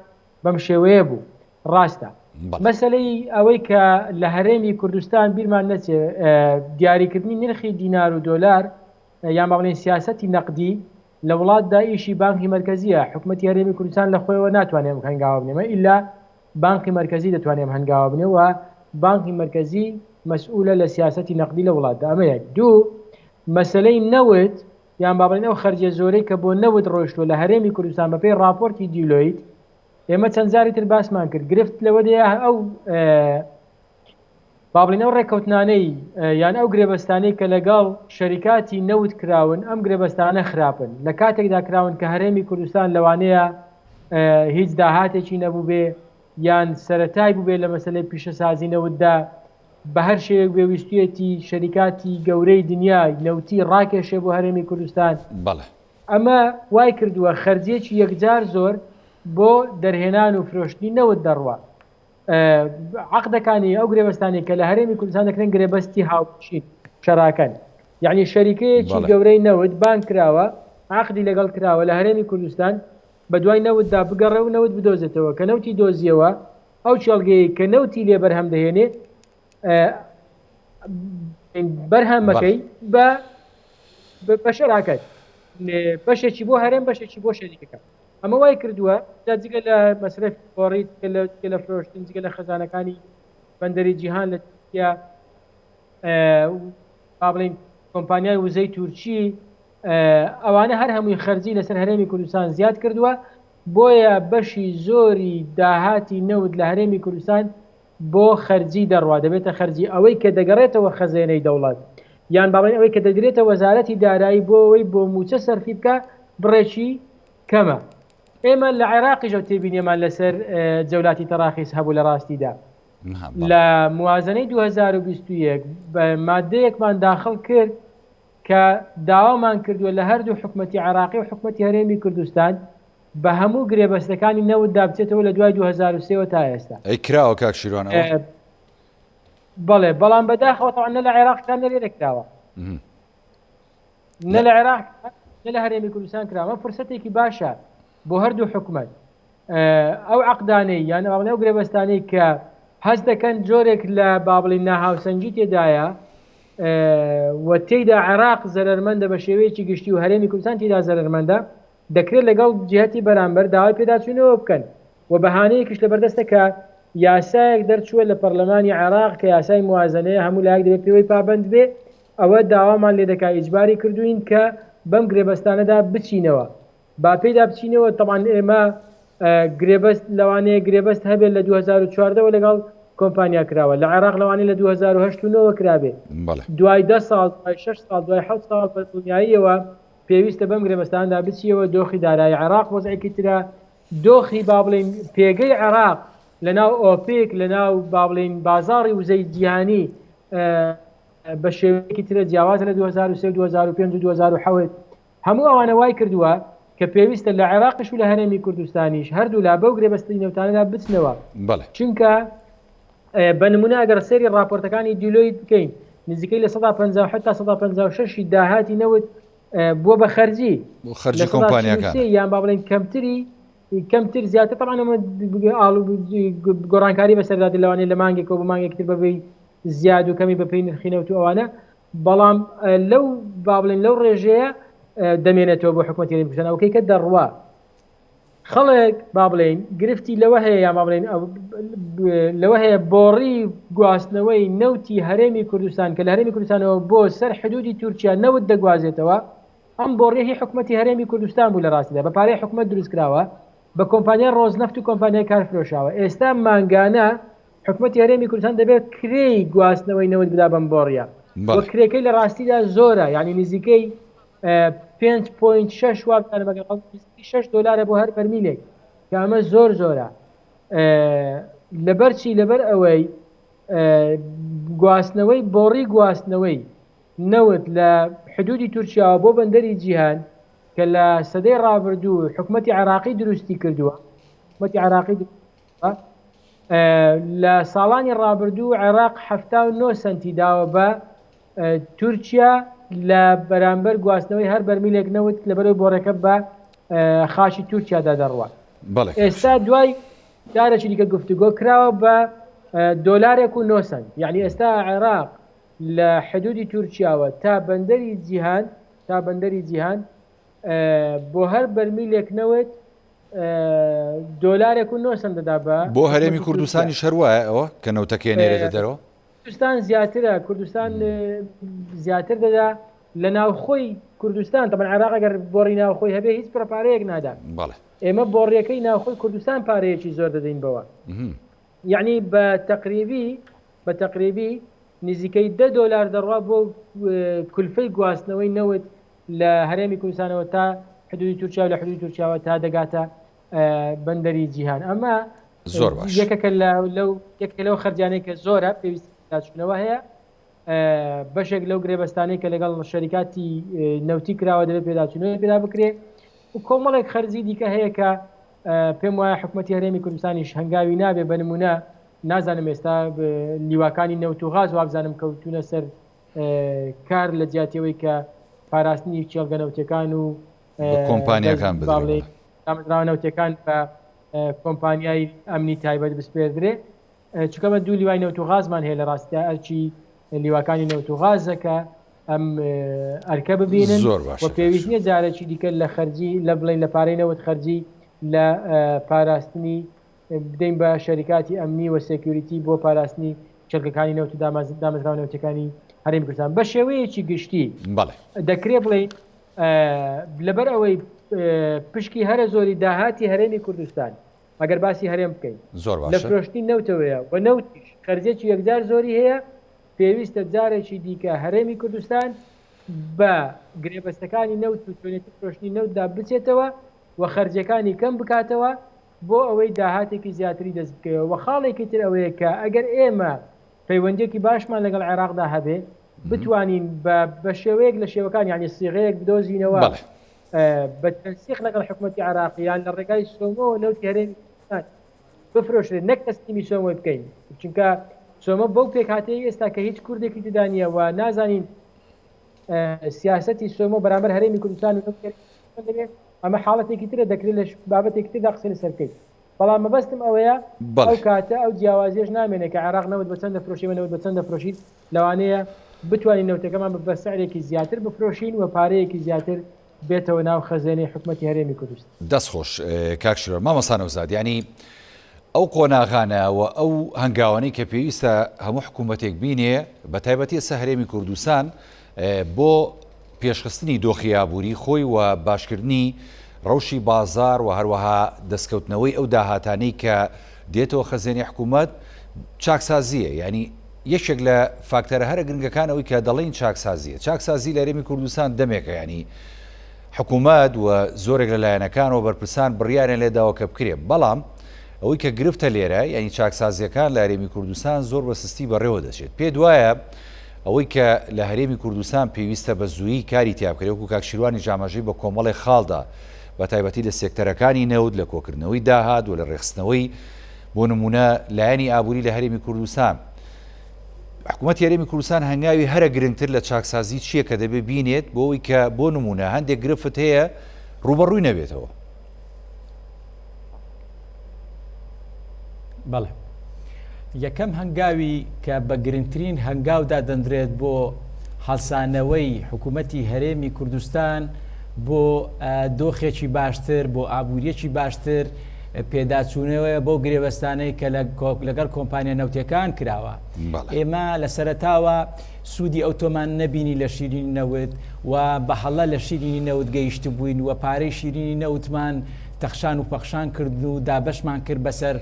بەم شێوەیە بوو. ڕاستە مەسەلەی ئەوەی کە لە هەرێمی کوردستان بیرمان نەچێ دیاریکردنی نرخی دینار و دۆلار یان با بڵێن سیاسەتی نەقدی لە وڵاتدا ئیشی بانکی مەرکەزیە. حکوومەتی هەرێمی کوردستان لە خۆیەوە ناتوانێت هەنگاوە بنێمە ئیلا بانکی مەرکەزی دەتوانێت هەنگاوە بنێ و بانکی مەرکەزی مەسئولە لە سیاسەتی نەقدی لە وڵاتدا. ئەمە یەک. دوو مەسەلەی نەوت یان با بڵێن ئەو خەرجە زۆرەی کە بۆ نەوت ڕۆیشتووە لە هەرێمی کوردستان بەپێی راپۆرتی دیلۆیت ئێمە چەند جاری تر باسمان کرد گرفت لەوە دەیە ئەو با بڵین ئەو ڕێکەوتنانەی یان ئەو گرێبەستانەی کە لەگەڵ شەریکاتی نەوت کراون ئەم گرێبەستانە خراپن لە کاتێکدا کراون کە هەرێمی کوردستان لەوانەیە هیچ داهاتێکی نەبوو بێ یان سەرەتای بوو بێ لە مەسلەی پیشەسازی نەوتدا بە هەر شێوێک بێویستیەتی شەریکاتی گەورەی دنیای نەوتی ڕاکێشێ بۆ هەرێمی کوردستان ئەمە وای کردووە خەرجیەکی یەکجار زۆر بۆ دەرهێنان و فرۆشتنی نەوت دەڕوە عقدەکانی ئەو گرێبەستانی کە لە هەرێمی کوردستان دەکرێن گرێبەستی هاوچین شەراکەن یعنی شەریکەیەکی گەورەی نەوت بان کراوە عقدی لەگەڵ کراوە لە هەرێمی کوردستان بە دوای نەوتدا بگەڕێ و نەوت بدۆزێتەوە کە نەوتی دۆزیەوە ئەو چێڵگەی کە نەوتی لێ بەرهەم دەهێنێ بەرهەمەکەی بە شەراکەت بەشێکی بۆ هەرێم بەشێکی بۆ شەریکەکە ئەمە وای کردووە جگە لە مەسرف فۆڕیت لە فرۆشتن جگە لە خەزانەکانی بەندەری جیهان لە تورکیا با بڵین کۆمپانیای وزەی تورکی ئەوانە هەر هەمووی خەرجی لەسەر هەرێمی کوردستان زیاد کردووە بۆیە بەشی زۆری داهاتی نەوت لە هەرێمی کوردستان بۆ خەرجی دەڕوا دەبێتە خەرجی ئەوەی کە دەگەڕێتەوە خەزێنەی دەوڵات یان با بڵین ئەوەی کە دەگرێتە وەزارەتی دارایی بۆ ئەوەی بۆ موچە سەرفی بکە بڕێکی کەمە ئێمە لە عێراقی ژەوت تێبینێمان لەسەر جەولاتی تەراخیس هەبوو لە ڕاستیدا لە موازنەی 2021 بە مادەیەکمان داخل کرد کە داوامان کردووە لە هەردوو حکومەتی عێراقی و حکومەتی هەرێمی کوردستان بە هەموو گرێبەستەکانی نەوتدا بچێتەوە لە دوای 2023 تا ئێستا ئەیکراوە کاک شیروانەوە بەڵێ بەڵام بەداخەوە نە لە عێراقتان لەرێ کراوە نە لە عێراق نە لە هەرێمی کوردستان کراوە فرسەتێکی باشە بۆ هەردوو حکومەت ئەو عقدانەی یان ئەو گرێبەستانەی کە هەست دەکەن جۆرێک لە بابڵی ناهاوسەنجی تێدایە و تێیدا عێراق زەرمەندە بە شێوەیەکی گشتی و هەرێمی کوردستان تێدا زەرمەندە دەکرێت لەگەڵ جهەتی بەرامبەر داوای پێداچوونەوە بکەن و بەهانەیەکیش لەبەردەستە کە یاسایەک دەرچووە لە پەرلەمانی عێراق کە یاسای موازنەیە هەموو لایەک دەبێت پێوەی پابند بێ ئەوە داوامان لێ دەکات ئیجباری کردوین کە بەم گرێبەستانەدا بچینەوە با پێدا بچینەوە تەمان ئێمە گرێبەست لەوانەیە گرێبەست هەبێت لە 2014 لەگەڵ کۆمپانیا کراوە لە عێراق لەوانەیە لە 2008 کرابێ دوای 10 ساڵ دوای 6 ساڵ دوای 7 ساڵ بەدنیاییەوە پێویستە بەم گرێبەستاندا بچیەوە دۆخی دارایی عێراق وەزعێکی ترە دۆخی با بڵین پێگەی عێراق لەناو ئۆپێک لەناو با بڵین بازاڕی وزەی جیهانی بە شێوەیەکی ترە جیاوازە لە 2003 2005 و 2007 هەموو ئەوانە وای کردووە کە پێویستە لە عێراقش و لە هەرێمی کوردستانیش هەردوو لا بەو گرێبەستی نەوتانەدا بچنەوە چونکە بە نمونە ئەگەر سەیری راپۆرتەکانی دیلۆیت بکەین نزیکەی لە 150 تا 156 داهاتی نەوت بۆ بە خەرجی کۆمپانیەکان یان با بڵین کەمتر زیاتر طبعا گۆڕانکاری بەسەردا لەوانەیە لە مانگێکەوە بە مانگێکتر بەبێ زیاد و کەمی بەپێی نرخی نەوت و ئەوانە بەڵام لەو با بڵین لەو ڕێژەیە دەمێنێتەوە بۆ حکومەتی هەرێمی کوردستان ئەوکەی کە دەڕوا خەڵک با بڵین گرفتی لەوە هەیە یا با بڵین لەوە هەیە بۆڕی گواستنەوەی نەوتی هەرێمی کوردستان کە لە هەرێمی کوردستانەوە بۆ سەر حدودی تورکیا نەوت دەگوازێتەوە ئەم بۆڕێهی حکومەتی هەرێمی کوردستان بوو لە ڕاستیدا بە پارەی حکومەت دروست کراوە بە کۆمپانیای ڕۆزنەفت و کۆمپانیای کارفرۆشاوە ئێستا مانگانە حکومەتی هەرێمی کوردستان دەبێت کرێی گواستنەوەی نەوت بدا بەم بۆڕیە بۆ کرێکەی لە ڕاستیدا زۆرە یعنی نزیکەی 5.6 $6 بۆ هەر بەرمیلێک کە ئەمە زۆر زۆرە لەبەرچی لەبەر ئەوەی گواستنەوەی بۆڕی گواستنەوەی نەوت لە حدودی تورکیاوە بۆ بەندەری جیهان کە لە سەدەی ڕابردوو حکومەتی عێراقی دروستی کردووە حکومەتی عێراقی لە ساڵانی ڕابردوو عێراق 79 سنتی داوە بە تورکیا لە بەرامبەر گواستنەوەی هەر بەرمیلێک نەوت لەبەرەوەی بۆڕەکە بە خاشی تورکیادا دەڕوە ئێستا دوای دارێکی دیکە گفتوگۆ کراوە بە $1.09 یعنی ئێستا عێراق لە حدودی تورکیاوە تا بەندەری جیهان بۆ هەر بەرمیلێک نەوت $1.09 دەدا بۆ هەرێمی کوردستانی شەروایە ئەوە کە نەوتەکەی نێرێتە دەرەوە کوردستان زیاترە کوردستان زیاتر دەدا لە ناوخۆی کوردستان طبعا عێراق ئەگەر بۆڕی ناوخۆی هەبێ هیچ پرەپارەیەک نادا ئێمە بۆڕیەکەی ناوخۆی کوردستان پارەیەکی زۆر دەدەین بەوە یعنی بە تەقریبی نزیکەی $10 دەڕوا بۆ کولفەی گواستنەوەی نەوت لە هەرێمی کوردستانەوە تا حدودی تورکیا و لە حدودی تورکیاوە تا دەگاتە بەندەری جیهان ئەمە زۆر باش یەکێک لەو خەرجانەی کە زۆرە پێویستی داچوونەوە هەیە بەشێک لەو گرێبەستانەی کە لەگەڵ شەریکاتی نەوتی کراوە دەبێت پێداچوونەوە پێدا بکرێ و کۆمەڵێک خەرجی دیکە هەیە کە پێم وایە حکوومەتی هەرێمی کوردستانیش هەنگاوی نابێ بە نمونە نازانم ئێستا لیواکانی نەوت و غاز وابزانم کەوتونە سەر کار لە جیاتیەوەی کە پاراستنی چێڵگە نەوتەکان و کۆمپانیەکان دامەزراوە نەوتەکان بە کۆمپانیای ئەمنی تایبەت بسپێردرێ چکەمە دوو لیوای نەوت و غازمان هەیە لە ڕاستیا ئەرچی لیواکانی نەوت و غازەکە ئەم ئەرکە ببینن و پێویست نییە جارێکی دیکە لە خەرجی لە بڵین لە پارەی نەوت خەرجی لە پاراستنی بدەین بە شەریکاتی ئەمنی و سێکیوریتی بۆ پاراستنی چێڵگەکانی نەوت و دامەزراوە نەوتەکانی هەرێمی کوردستان بە شێوەیەکی گشتی دەکرێت بڵین لەبەر ئەوەی پشکی هەرە زۆری داهاتی هەرێمی کوردستان ئەگەر باسی هەرێم بکەین لە فرۆشتی نەوتەوەیە و نەوتیش خەرجێکی یەکجار زۆری هەیە پێویستە جارێکی دیکە هەرێمی کوردستان بە گرێبەستەکانی نەوت و چۆنێتی فرۆشتنی نەوتدا بچێتەوە و خەرجەکانی کەم بکاتەوە بۆ ئەوەی داهاتێکی زیاتری دەست بکەوە و خاڵێکی تر ئەوەیە کە ئەگەر ئێمە پەیوەندێکی باشمان لەگەڵ عێراقدا هەبێ بتوانین بە شێوەیەک لە شێوەکان یعنی سیغەیەک بدۆزینەوە بە تەنسیق لەگەڵ حکوومەتی عێراقیان لە ڕێگای سۆمەوە نەوتی هەرێمی کوردستان بفرۆشرێت نەک تەسلیمی سۆمەوە بکەین چونکە سۆمە بەو پێکهاتەیە ئێستا کە هیچ کوردێکی تدانیە و نازانین سیاسەتی سۆمە بەرامبەر هەرێمی کوردستان و ئەمە حاڵەتێکی ترە دەکرێت لە بابەتێکی تردا قسەی لەسەر بکەیت بەڵام مەبەستم ئەوەیە ئەو کاتە ئەو جیاوازیەش نامێنێت کە عێراق نەوت بە چەند دەفرۆشیوە نەوت بە چەند دەفرۆشیت لەوانەیە بتوانین نەوتەکەمان بە سعرێکی زیاتر بفرۆشین و پارەیەکی زیاتر بێتەوە ناو خەزانەی حکوومەتی هەرێمی کوردستان. دەستخۆش کاکشرۆر مامەسانە وزاد ینی ئەو قۆناغانە و ئەو هەنگاوانەی کە پێویستە هەموو حکوومەتێک بینێ بە تایبەتی ئێستا هەرێمی کوردستان بۆ پێشخستنی دۆخی ئابووری خۆی و باشکردنی ڕەوشی بازار و هەروەها دەستکەوتنەوەی ئەو داهاتانەی کە دێتەوە خەزانەی حکوومەت چاکسازیە ینی یەکێک لە فاکتەرە هەرە گرنگەکانەوەی کە دەڵێن چاکسازی لە هەرێمی کوردستان دەمێکە ینی حکوومەت و زۆرێک لە لایەنەکانەوە بەرپرسان بڕیاریان لێداوە کە بکرێ بەڵام ئەوەی کە گرفتە لێرە ینی چاکسازیەکان لە هەرێمی کوردستان زۆر بە سستی بەڕێوە دەچێت پێ دوایە ئەوەی کە لە هەرێمی کوردستان پێویستە بە زوویی کاری تیابکرێت وەکو کاکشیروانی جامەژەی بە کۆمەڵی خاڵدا بە تایبەتی لە سێکتەرەکانی نەوت لە کۆکردنەوەی داهات و لە ڕێخستنەوەی بۆ نمونە لایەنی ئابووری لە هەرێمی کوردستان حکوومەتی هەرێمی کوردستان هەنگاوی هەرە گرنگتر لە چاکسازی چییە کە دەبێ بینێت بۆ ئەوەی کە بۆ نمونە هەندێک گرفت هەیە ڕوبەڕووی نەبێتەوە. بەڵێ یەکەم هەنگاوی کە بە گرنگترین هەنگاودا دەندرێت بۆ هەڵسانەوەی حکوومەتی هەرێمی کوردستان بۆ دۆخێکی باشتر بۆ ئابووریەکی باشتر پێداچوونەوەی بۆ گرێبەستانەی کە لەگەڵ کۆمپانیا نەوتەکان کراوە ئێمە لە سەرەتاوە سوودی ئەوتۆمان نەبینی لە شیرینی نەوت و بە هەڵە لە شیرینی نەوت گەیشت بووین و پارەی شیرینی نەوتمان تەخشان و پەخشان کرد و دابەشمان کرد بەسەر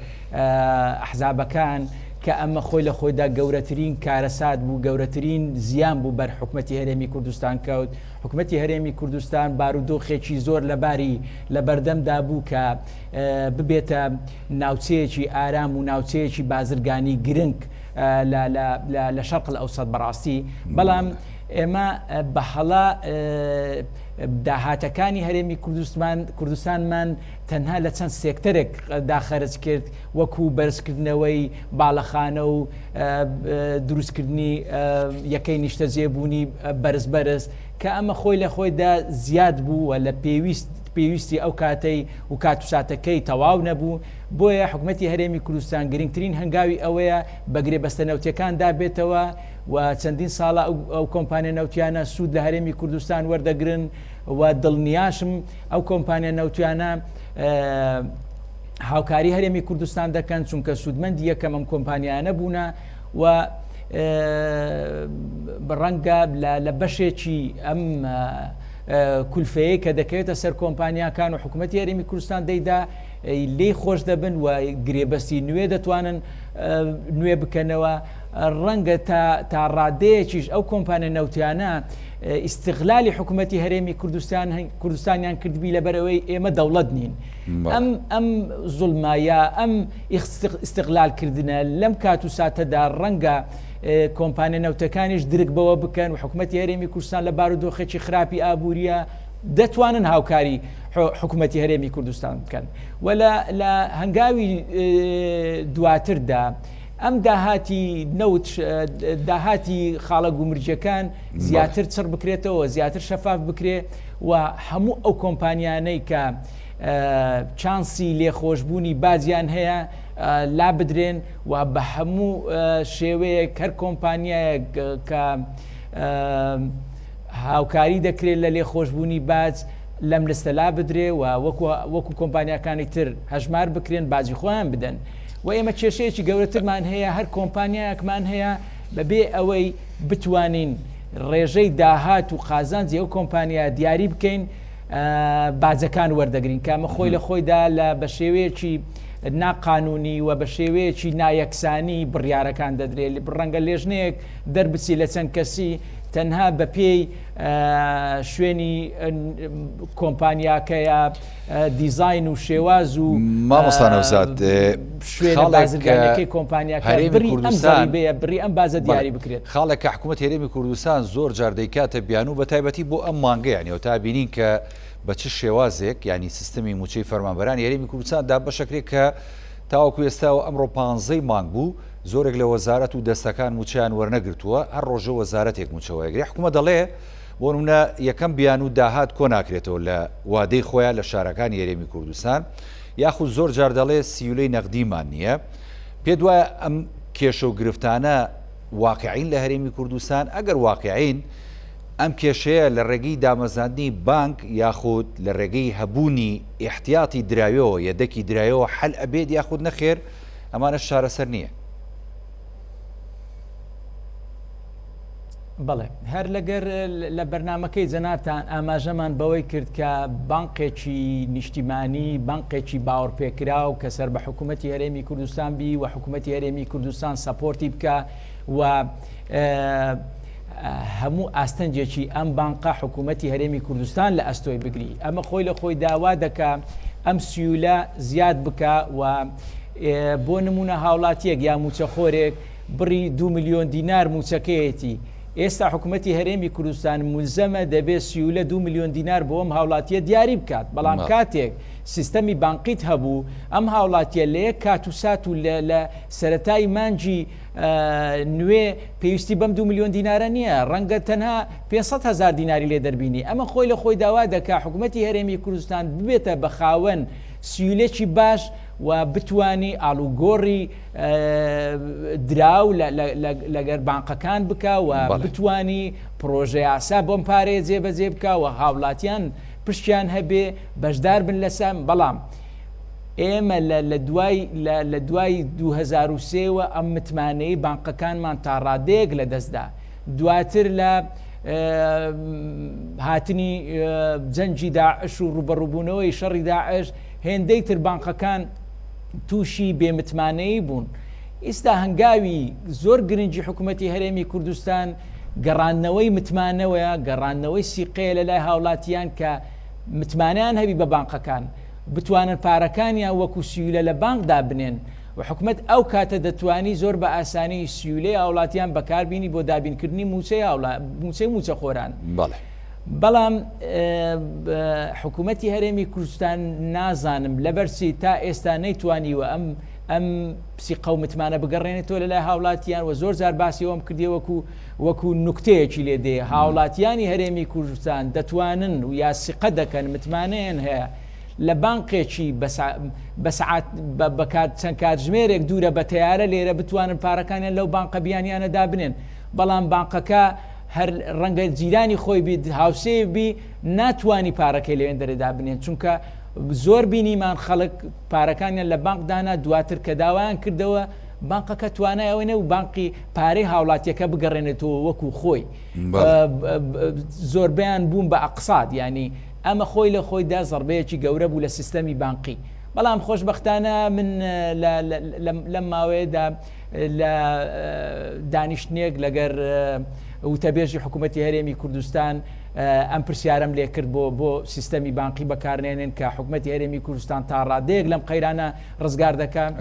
ئەحزابەکان کە ئەمە خۆی لە خۆیدا گەورەترین کارەسات بوو گەورەترین زیان بوو بەر حکوومەتی هەرێمی کوردستان کەوت حکوومەتی هەرێمی کوردستان بارودۆخێکی زۆر لەباری لە بەردەمدا بوو کە ببێتە ناوچەیەکی ئارام و ناوچەیەکی بازرگانی گرنگ لە شەرق ئەوسەد بەڕاستی بەڵام ئێمە بە هەڵا داهاتەکانی هەرێمی کوردستانمان تەنها لە چەند سێکتەرێک داخەرج کرد وەکو بەرزکردنەوەی باڵەخانە و دروستکردنی یەکەی نیشتە جێبوونی بەرز کە ئەمە خۆی لە خۆیدا زیاد بوو و لە پێویستی ئەو کاتەی و کاتوساتەکەی تەواو نەبوو بۆیە حکوومەتی هەرێمی کوردستان گرنگترین هەنگاوی ئەوەیە بەگرێ بەستە نەوتەکان دابێتەوە و چەندین ساڵە ئەو کۆمپانیا نەوتیانە سوود لە هەرێمی کوردستان وەردەگرن و دڵنیاشم ئەو کۆمپانیا نەوتیانە هاوکاری هەرێمی کوردستان دەکەن چونکە سوودمەندی یەکەم ئەم کۆمپانیانە بوونە و ڕەنگە لە بەشێکی ئەم کولفەیە کە دەکەوێتە سەر کۆمپانیاکان و حکوومەتی هەرێمی کوردستان دەیدا لێی خۆش دەبن و گرێبەستی نوێ دەتوانن نوێ بکەنەوە ڕەنگە تا ڕادەیەکیش ئەو کۆمپانیە نەوتیانە ئیستیغلالی حکوومەتی هەرێمی کوردستانیان کردبی لەبەرەوەی ئێمە دەوڵەت نین ئەم زوڵمایە ئەم ئیستیغلالکردنە لەم کات و ساتەدا ڕەنگە کۆمپانیە نەوتەکانیش درک بەوە بکەن و حکوومەتی هەرێمی کوردستان لە بارودۆخێکی خراپی ئابوووریە دەتوانن هاوکاری حکوومەتی هەرێمی کوردستان بکەن و لە هەنگاوی دواتردا ئەم داهاتی نەوت داهاتی خاڵە گومرجەکان زیاتر چڕ بکرێتەوە زیاتر شەفاف بکرێت و هەموو ئەو کۆمپانیانەی کە چانسی لێخۆشببوونی بازیان هەیە لا بدرێن و بە هەموو شێوەیەک هەر کۆمپانیایە کە هاوکاری دەکرێت لە لێخۆشببوونی باز لەم لەستە لا بدرێ و وەکو کۆمپانیەکانی تر هەژمار بکرێن بازی خۆیان بدەن و ئێمە کێشەیەکی گەورەترمان هەیە هەر کۆمپانیایەکمان هەیە بەبێ ئەوەی بتوانین ڕێژەی داهات و قازانجی ئەو کۆمپانیا دیاری بکەین بازەکان وەردەگرین کامە خۆی لە خۆیدا لە بە شێوەیەکی ناقانونی و بە شێوەیەکی نایەکسانی بڕیارەکان دەدرێت ڕەنگە لێژنەیەک دەربچی لە چەند کەسی تەنها بە پێی شوێنی کۆمپانیاکەیە دیزاین و شێواز و مامۆستانەوزاد شوێنە بازرگانیەکەی کۆمپانیاکە بڕی ئەم زەریبەیە بڕی ئەم بازە دیاری بکرێت خاڵێک کە حکوومەت هەرێمی کوردستان زۆر جار دەیکاتە بیان و بە تایبەتی بۆ ئەم مانگە یانیەوە تا بینین کە بە چ شێوازێک ینی سیستەمی موچەی فەرمانبەرانی هەرێمی کوردستاندا بەشەکرێک کە تاوەکو ئێستاوە ئەمڕۆ 15 مانگ بوو زۆرێک لە وەزارەت و دەستەکان موچیان وەرنەگرتووە هەر ڕۆژە وەزارەتێک موچەوەیەگری حکوومەت دەڵێ بۆ نمونە یەکەم بیان و داهات کۆ ناکرێتەوە لە وادەی خۆیان لە شارەکانی هەرێمی کوردستان یاخود زۆر جار دەڵێ سیولەی نەقدیمان نییە پێ وایە ئەم کێشە و گرفتانە واقعین لە هەرێمی کوردستان ئەگەر واقعین ئەم کێشەیە لە ڕێگەی دامەزاندنی بانک یاخود لە ڕێگەی هەبوونی ئیحتیاتی درایەوە یەدەکی درایەوە حەل ئەبێت یاخود نەخێر ئەمانە شارەسەر نییە بەڵێ هەر لەگەر لە بەرنمەکەی جەنابتان ئاماژەمان بەوەی کرد کە بانقێکی نیشتیمانی بانقێکی باوەڕپێکرا و کە سەر بە حکوومەتی هەرێمی کوردستان بی و حکوومەتی هەرێمی کوردستان سەپۆرتی بکە و هەموو ئاستەنجێکی ئەم بانقا حکوومەتی هەرێمی کوردستان لە ئەستۆی بگری ئەمە خۆی لە خۆی داوا دەکا ئەم سیولە زیاد بکە و بۆ نمونە هاوڵاتیەک یا موچەخۆرێک بڕی 2 میلیۆن دینار موچەکەیەتی ئێستا حکوومەتی هەرێمی کوردستان ملزەمە دەبێت سیولە 2 میلیۆن دینار بۆ ئەم هاوڵاتیە دیاری بکات بەڵام کاتێک سیستەمی بانقیت هەبوو ئەم هاوڵاتیە لە یەک کات و سات و لە سەرەتای مانجی نوێ پێویستی بەم 2 میلیۆن دینارە نییە ڕەنگە تەنها 500,000 دیناری لێ دەربینی ئەمە خۆی لە خۆی داوا دەکا حکوومەتی هەرێمی کوردستان ببێتە بە خاوەن سیولێکی باش و بتوانی ئالوگۆڕی دراو لەگەر بانقەکان بکە و بتوانی پرۆژه یاسا بۆم پارەیە جێبەجێ بکە و هاوڵاتیان پشتیان هەبێ بەشدار بن لەسەم بەڵام ئێمە لە دوای 2003وە ئەم متمانەی بانقەکانمان تا ڕادەیەک لە دەستدا دواتر لە هاتنی جەنجی داعش و ڕوبەڕووبوونەوەی شەڕی داعش هێندەی تر بانقەکان تووشی بێمتمانەیی بوون ئێستا هەنگاوی زۆر گرنگی حکوومەتی هەرێمی کوردستان گەڕانەوەی متمانەوەیە گەڕانەوەی سیقەیە لە لای هاوڵاتیان کە متمانیان هەبی بە بانقەکان بتوانن پارەکانیان وەکو سیولە لە بانکدا بنێن و حکوومەت ئەو کاتە دەتوانی زۆر بە ئاسانی سیولەی هاوڵاتیان بەکاربینی بۆ دابینکردنی موچەی موچەخۆران بەڵام حکوومەتی هەرێمی کوردستان نازانم لەبەرچی تا ئێستا نەیتوانیوە ئەم پسیقە و متمانە بگەڕێنێتەوە لە لای هاوڵاتیان و زۆر جار باسیەوەم کردی وەکو نوکتەیەکی لێ دێ هاوڵاتیانی هەرێمی کوردستان دەتوانن و یا سیقە دەکەن متمانەیان هەیە لە بانقێکی بەکات چەند کاتژمێرێک دوورە بە تەیارە لێرە بتوانن پارەکانیان لەو بانقە بیانیانە دابنێن بەڵام بانقەکە هەر ڕەنگە جیرانی خۆی بیت هاوسێ بی ناتوانی پارەکەی لەوێن دەرەدا بنێن چونکە زۆر بینیمان خەڵک پارەکانیان لە بانکدانا دواتر کە داوایان کردەوە بانقەکە توانایەوەی و بانقی پارەی هاوڵاتیەکە بگەڕێنێتەوە وەکو خۆی زۆربیان بوون بە ئەقساد ینی ئەمە خۆی لە خۆیدا زەربەیەکی گەورە بوو لە سیستەمی بانقی بەڵام خۆشبەختانە من لەم ماوەیەدا لە دانیشتنێک لەگەر وتەبێژی حکوومەتی هەرێمی کوردستان ئەم پرسیارم لێ کرد بۆ سیستەمی بانقی بەکارنێنن کە حکوومەتی هەرێمی کوردستان تا ڕادەیەک لەم قەیرانە ڕزگار دەکەن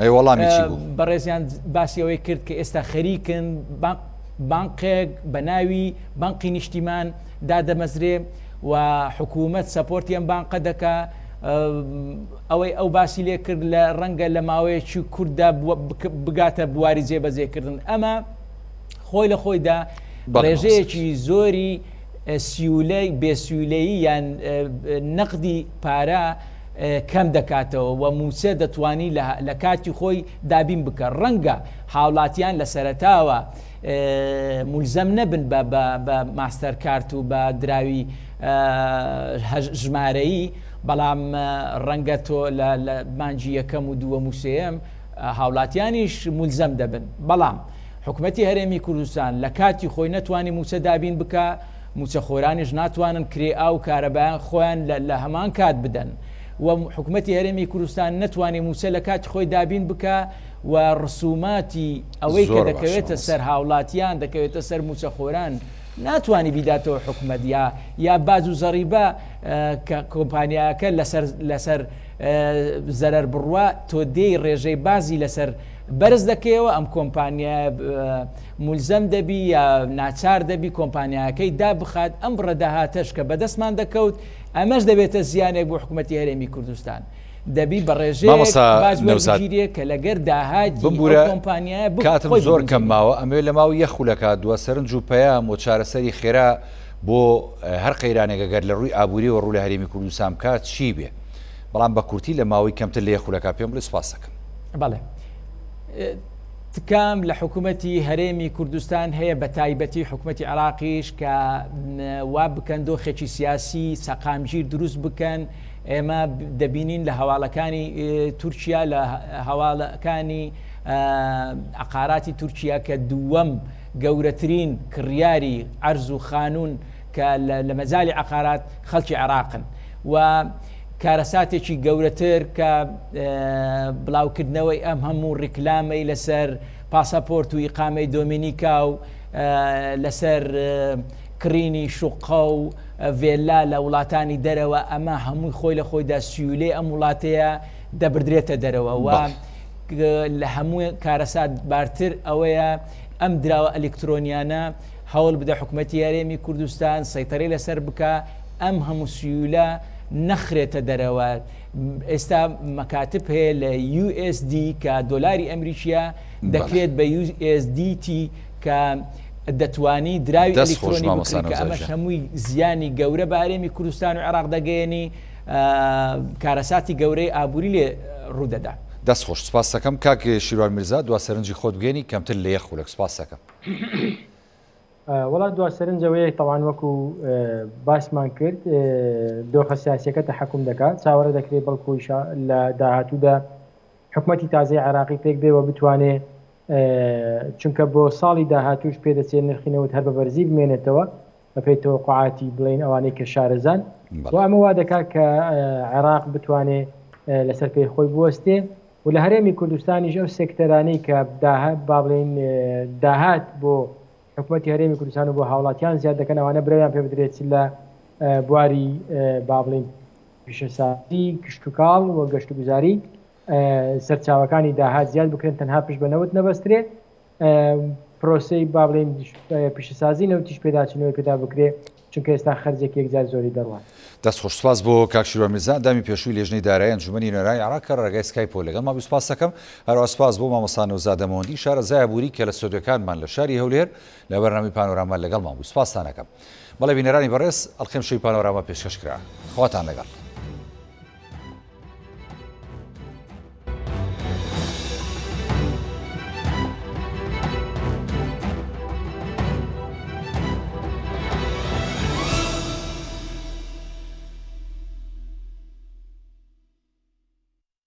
بەڕێزیان باسیەوەی کرد کە ئێستا خەریکن بانقێک بە ناوی بانقی نیشتیمان دادەمەزرێ و حکوومەت سەپۆرتی ئەم بانقە دەکا ئەوەی ئەو باسی لێ کرد لە ڕەنگە لە ماوەیەکی کووردا بگاتە بواری جێبەجێکردن ئەمە خۆی لە خۆیدا ڕێژەیەکی زۆری سیولەی بێسیولەیی یان نەقدی پارە کەم دەکاتەوە و موچە دەتوانی لە کاتی خۆی دابین بکە ڕەنگە هاوڵاتیان لە سەرەتاوە مولزەم نەبن بە ماستەر کارت و بە دراوی ژمارەیی بەڵام ڕەنگە تۆ لە مانجی یەکەم و دووە موسەیەم هاوڵاتیانیش مولزەم دەبن بەڵام حکوومەتی هەرێمی کوردستان لە کاتی خۆی نەتوانی موچە دابین بکە موچە خۆرانیش ناتوانن کرێ ئاو کارەبایان خۆیان لە هەمان کات بدەن و حکوومەتی هەرێمی کوردستان نەتوانی موچە لە کاتی خۆی دابین بکە و ڕسوماتی ئەوەی کە دەکەوێتە سەر هاوڵاتیان دەکەوێتە سەر موچە خۆران ناتوانی بیداتەوە حکوومەت یا باز و زەریبە کە کۆمپانیاکە لەسەر زەرەر بڕوا تۆ دێی ڕێژەی بازی لەسەر بەرز دەکەوە ئەم کۆمپانیا مولزەم دەبی یا ناچار دەبی کۆمپانیاکەی دابخات ئەم ڕەداهاتەش کە بەدەستمان دەکەوت ئەمەش دەبێتە زیانێک بۆ حکوومەتی هەرێمی کوردستان دەبی بە ڕێژەیەک کە لەگەر داهاتی کۆمپانیایە کاتم زۆر کەم ماوە ئەمێ لە ماوە یەخولەکە دووە سەرنج و پەیام و چارەسەری خێرا بۆ هەر قەیرانێکەگەر لە ڕووی ئابووری و ڕوو لە هەرێمی کوردستان کات چی بێ بەڵام بە کورتی لە ماوەی کەمتر لە یەخولەکە پێم بڵێ سوپاس دەکەم. بەڵێ تکام لە حکوومەتی هەرێمی کوردستان هەیە بە تایبەتی حکوومەتی عێراقیش کە وا بکەن دۆخێکی سیاسی سەقامگیر دروست بکەن ئێمە دەبینین لە هەواڵەکانی تورکیا لە هەواڵەکانی عقاراتی تورکیا کە دووەم گەورەترین کڕیاری عەرز و خانوون کە لە مەجالی عقارات خەڵکی عێراقن و کارەساتێکی گەورەتر کە بڵاوکردنەوەی ئەم هەموو ڕیکلامەی لەسەر پاسەپۆرت و ئیقامەی دۆمینیکا و لەسەر کڕینی شوقە و ڤێلا لە وڵاتانی دەرەوە ئەمە هەمووی خۆی لە خۆیدا سیولەی ئەم وڵاتەیە دەبردرێتە دەرەوە و لە هەموو کارەسات بارتر ئەوەیە ئەم دراوە ئەلکترۆنیانە هەوڵ بدە حکوومەتی هەرێمی کوردستان سەیطرەی لەسەر بکە ئەم هەموو سیولە نەخرێتە دەرەوە ئێستا مەکاتب هەیە لە USD کە دۆلاری ئەمریکیە دەکرێت بە USDT کە دەتوانی دراوی ئەلکترۆنی بکڕی کە ئەمەش هەمووی زیانی گەورە بە هەرێمی کوردستان و عێراق دەگەیەنی کارەساتی گەورەی ئابووری لێ ڕوودەدا. دەست خۆش سپاس دەکەم کاک شیروان میرزا دوا سەرنجی خۆت بگەێنی کەمتر لە یەخولەک سپاس دەکەم. وڵات دوا سەرنجەوەی تەوان وەکو باسمان کرد دۆخە سیاسیەکە تەحەکوم دەکات چاوەڕێ دەکرێت بەڵکوی لە داهاتوودا حکوومەتی تازای عێراقی پێک بێەوە بتوانێ چونکە بۆ ساڵی داهاتوش پێدەچێت نرخینەوت هەر بە بەرزی بمێنێتەوە بەپێی تەوەقعاتی بڵین ئەوانەی کە شارەزان و ئەمە وا دەکات کە عێراق بتوانێت لەسەر پێی خۆی بوەستێ و لە هەرێمی کوردستانیش ئەو سێکتەرانەی کە با بڵین داهات بۆ حکوومەتی هەرێمی کوردستان و بۆ هاوڵاتیان زیاد دەکەن ئەوانە برەویان پێ بدرێت لە بواری با بڵین پیشەسازی کشتتوکاڵ و گەشت و گوزاری سەرچاوەکانی داهات زیاد بکرێن تەنها پشت بەنەوت نەبەسترێ پرۆسەی با بڵین پیشەسازی نەوتیش پێداچنەوەی پێدا بکرێ چونکە ئێستا خەرجێک یەکجار زۆری دەڕوات. دەست خۆش سپاس بۆ کاک شیروان میرزا دامی پێشووی لێژنەی دارایی ئەنجومەنی نوێنەرانی عێراق کە ڕێگای سکایپۆ لەگەڵ ما سپاس دەکەم هەروە سپاس بۆ مامۆستا نەوزاد ئەمەوەندی شارەزای ئابووری کە لە ستۆدیۆکانمان لە شاری هەولێر لە بەرنامەی پانۆراما لەگەڵ ما بوو سپاسان دەکەم. بەڵێ بینەرانی بەڕێز ئەڵقەم شەوی پانۆراما پێشکەش کرا خواتان لەگەڵ.